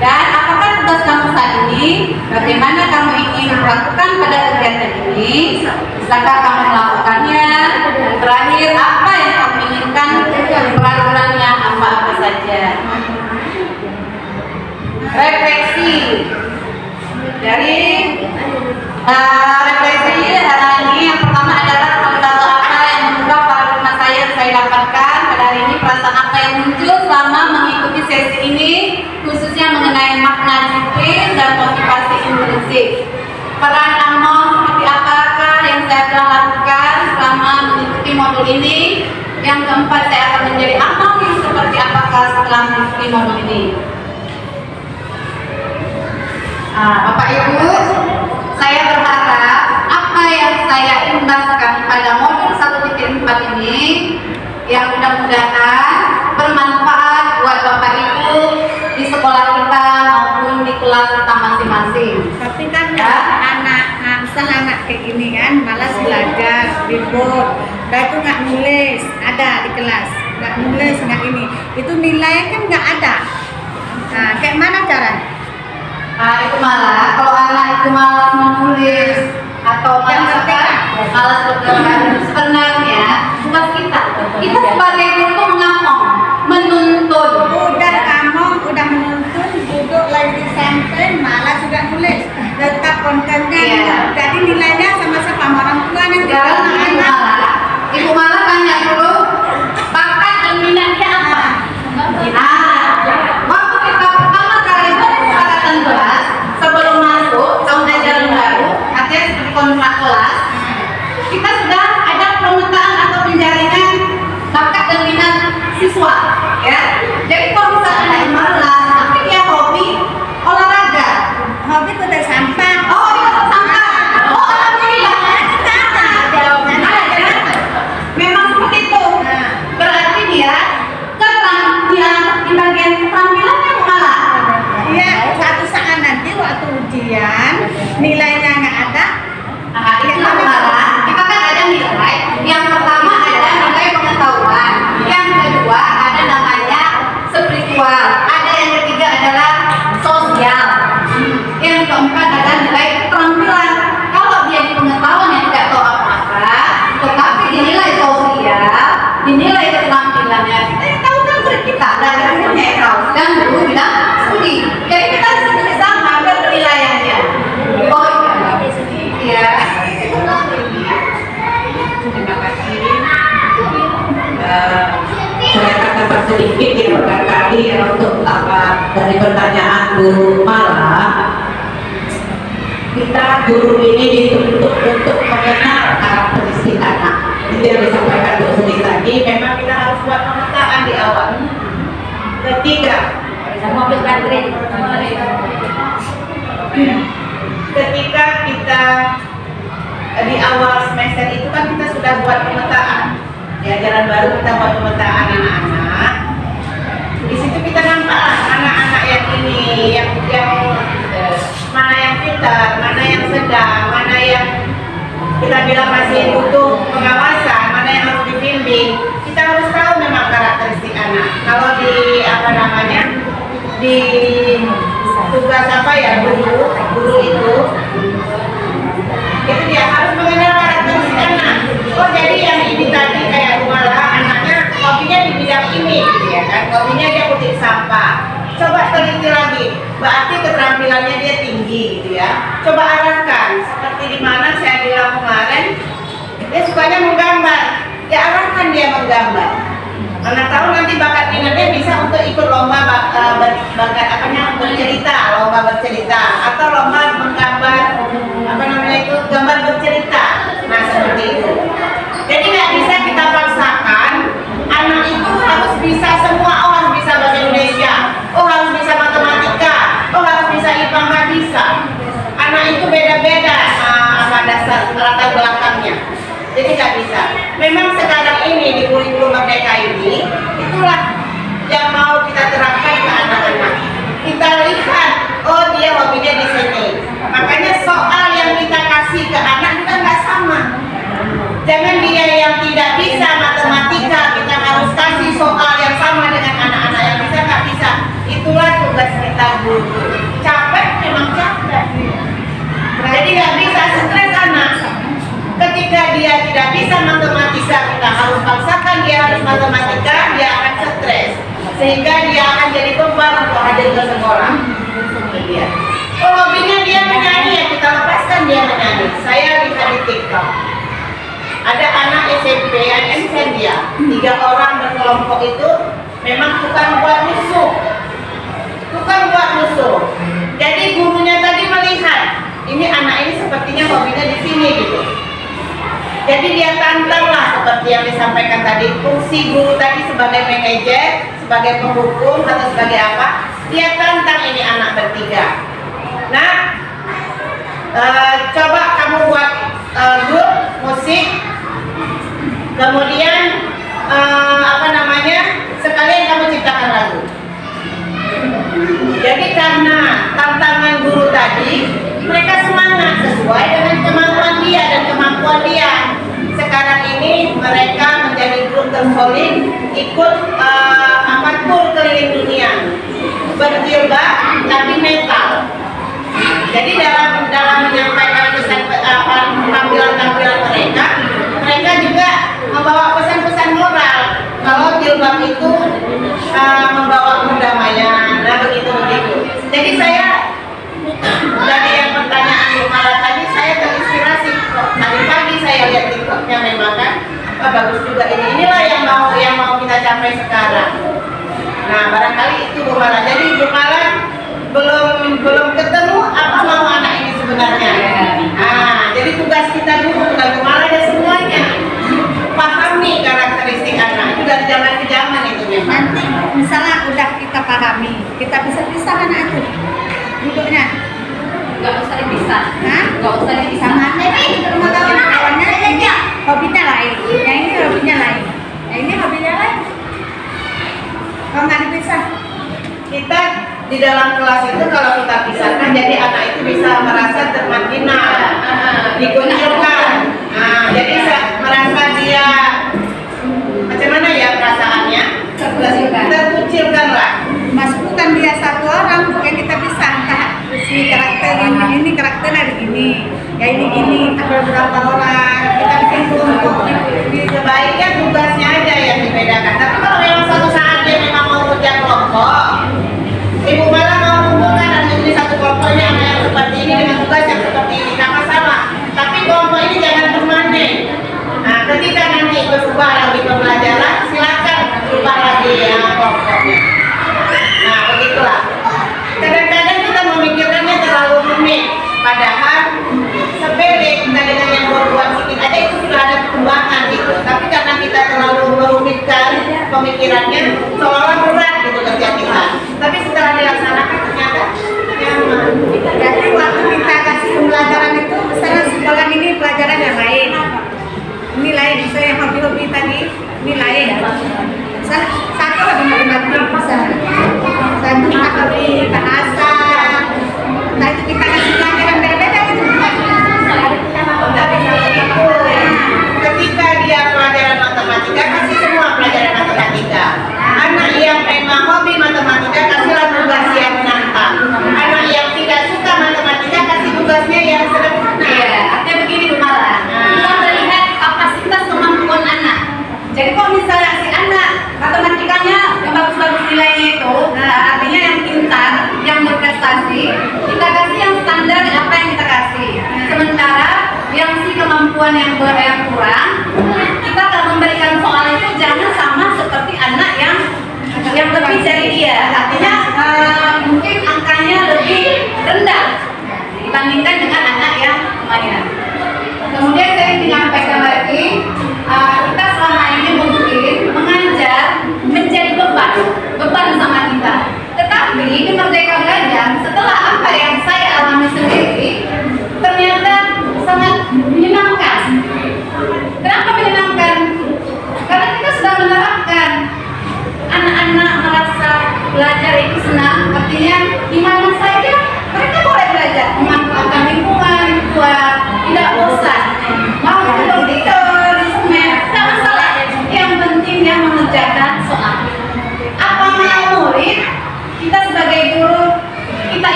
Dan apakah tugas kamu saat ini? Bagaimana kamu ingin melakukan pada kegiatan ini? Bisakah kamu melakukannya? Dan terakhir, apa yang kamu inginkan? Peraturannya apa saja? Refleksi dari refleksi hari ini yang pertama adalah hal apa yang mengubah paradigma saya dapatkan pada hari ini, perasaan apa yang muncul selama mengikuti sesi ini, khususnya mengenai makna disiplin dan motivasi intrinsik. Peran Amon seperti apakah yang saya telah lakukan selama mengikuti modul ini? Yang keempat, saya akan menjadi Amon yang seperti apakah setelah mengikuti modul ini? Bapak Ibu, saya berharap apa yang saya imbaskan pada modul 1.4 ini yang mudah-mudahan bermanfaat buat Bapak Ibu di sekolah kita maupun di kelas kita masing-masing. Tapi kan ya, misalnya anak kayak gini kan malas belajar, ribut, udah itu nggak nulis, ada di kelas, nggak nulis, nggak ini, itu nilainya kan nggak ada. Nah, kayak mana caranya? Itu malah kalau anak itu malas menulis atau malas bergerak, sebenarnya tugas kita sebagai guru mengapung, menuntun. Udah kamu udah menuntun, duduk lagi sampai malas juga nulis, letak kontennya, Iya. jadi nilainya sama sama orang tua yang Sekarang ibu malah tanya dulu bakat dan minatnya apa. Waktu kita pertama kali kesepakatan kelas sebelum masuk tahun ajaran baru, artinya seperti kontrak kelas, kita sudah ada pemetaan atau penjaringan bakat dan minat siswa, ya. Jadi kalau misalnya anak malas, tapi dia hobi olahraga, hobi udah sampah. oh dia tersangka, oh alhamdulillah. Memang seperti itu. Berarti dia di bagian keterampilannya malah. Iya, suatu saat nanti waktu ujian nilainya nggak ada. Itu malah kita kan ada nilai. Yang pertama ada nilai pengetahuan, yang kedua ada namanya spiritual, ada yang ketiga adalah sosial, yang keempat ada nilai keterampilan. Kalau dia di pengetahuan yang tidak tahu apa-apa, tetapi dinilai sosial, dinilai keterampilannya, kita yang tahu kan murid kita dan gurunya tahu dan guru bilang studi. Jadi kita bisa mengambil penilaiannya. Oh iya. Terima kasih. Saya akan dapat sedikit ya barangkali ya, untuk apa dari pertanyaan guru malah kita guru ini dituntut untuk mengenal karakteristik anak. Itu yang disampaikan Bu Suni tadi. Memang kita harus buat pemetaan di awal. Ketiga, ketika kita di awal semester itu kan kita sudah buat pemetaan. Di ajaran baru kita buat pemetaan anak-anak. Di situ kita nampak anak-anak yang ini, yang mana yang pintar, mana yang sedang, mana yang kita bilang masih butuh pengawasan, mana yang harus dibimbing. Kita harus tahu memang karakteristik anak. Kalau di di tugas guru itu dia harus mengenal karakteristik anak. Oh jadi yang ini tadi kayak malah anaknya hobinya di bidang ini, gitu ya kan? Hobinya dia kutip sampah. Coba teliti lagi, berarti keterampilannya dia tinggi, gitu ya. Coba arahkan, seperti di mana saya bilang kemarin, dia sukanya menggambar. Ya arahkan dia menggambar. Karena tahu nanti bakat minatnya bisa untuk ikut lomba bercerita, lomba bercerita, atau lomba menggambar gambar bercerita. Nah seperti itu. Jadi nggak bisa kita paksakan anak itu harus bisa semua. Oh harus bisa bahasa Indonesia, oh harus bisa matematika, oh harus bisa IPA, nggak bisa. Anak itu beda-beda dasar latar belakangnya. Jadi nggak bisa. Memang sekarang ini di kurikulum Merdeka ini, itulah yang mau kita terapkan ke anak-anak. Kita lihat, oh dia hobinya di sini. Makanya soal yang kita kasih ke anak juga nggak sama. Jangan dia yang tidak bisa matematika dia menyanyi. Saya lihat di TikTok. Ada anak SMP yang MC dia, 3 orang berkelompok itu memang tukang buat musuh. Jadi gurunya tadi melihat, ini anak ini sepertinya hobinya di sini gitu. Jadi dia tantanglah seperti yang disampaikan tadi, fungsi guru tadi sebagai manajer, sebagai penghukum atau sebagai apa? Dia tantang ini anak bertiga. Nah, coba kamu buat grup musik, kemudian sekalian kamu ciptakan lagu. Jadi karena tantangan guru tadi, mereka semangat sesuai dengan kemampuan dia dan kemampuan dia. Sekarang ini mereka menjadi grup tersolid, ikut tour keliling dunia, berjilbab tapi metal. Jadi dalam menyampaikan pesan tampilan mereka juga membawa pesan-pesan moral. Kalau jilbab itu membawa perdamaian, nah begitu. Jadi saya dari yang pertanyaan Bu Mala tadi, saya terinspirasi. Tadi pagi saya lihat TikToknya memang kan, bagus juga ini. Inilah yang mau kita capai sekarang. Nah barangkali itu Bu Mala. Jadi Bu Mala belum ketemu apa mau anak ini sebenarnya. Nah jadi tugas kita dulu bukan Bu Mala dan semuanya. Pahami karakteristik anak itu dari zaman ke zaman itu memang. Nanti misalnya udah kita pahami, kita bisa pisah anak itu duduknya. Nggak usah dipisah. Hah? Nggak usah dipisah. Sama nih, rumah kawannya ini hobinya lain, yang ini hobinya lain, yang ini hobinya lain. Kalau nggak dipisah, Kita di dalam kelas itu kalau kita pisahkan, jadi anak itu bisa merasa termarginal, dikucilkan. Nah, jadi merasa dia macam mana ya perasaannya? Terkucilkan lah. masukkan dia satu orang, bukan kita pisah. Entah si karakter ini karakternya begini, ya ini gini, ada beberapa orang, kita bikin kelompok. Sebaiknya tugasnya aja yang dibedakan. Tapi kalau memang suatu saat dia memang mau kerja kelompok, Ibu Mala mau kumpulkan dan ini satu kelompoknya ada yang seperti ini dengan tugas yang seperti ini, nggak masalah. Tapi kelompok ini jangan permanen. Nah, ketika nanti berubah lagi pembelajaran, silakan berubah lagi kelompoknya. Nah, begitulah. Kadang-kadang kita memikirkannya terlalu rumit, padahal sepele kita dengan yang buat sedikit aja itu sudah ada perkembangan gitu. Tapi karena kita terlalu merumitkan pemikirannya, seolah-olah berat gitu kerja kita. Tapi setelah dilaksanakan ternyata nyaman. Jadi waktu kita kasih pembelajaran itu, misalnya sekolah ini pelajaran yang lain, ini lain, misalnya yang hobi-hobi tadi, ini lain. Misalnya satu hobi matematik,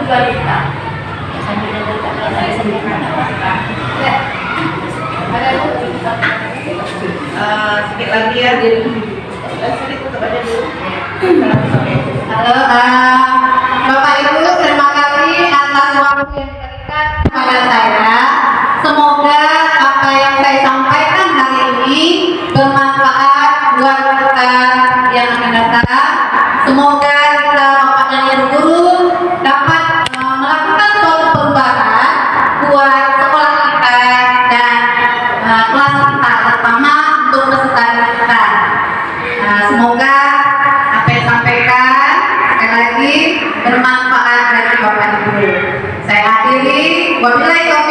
dualita. Sedikit lagi ya. Sedikit tutup aja dulu. Halo, Bapak Ibu, terima kasih atas waktu yang diberikan kepada saya. Semoga apa yang saya sampaikan hari ini bermanfaat buat kita yang akan datang. Semoga kita Bapak dan Ibu guru dapat melakukan suatu perubahan buat sekolah kita dan kelas kita, terutama untuk peserta kita. Semoga apa yang disampaikan sekali lagi bermanfaat bagi Bapak Ibu. Saya akhiri, wabillahi taufiq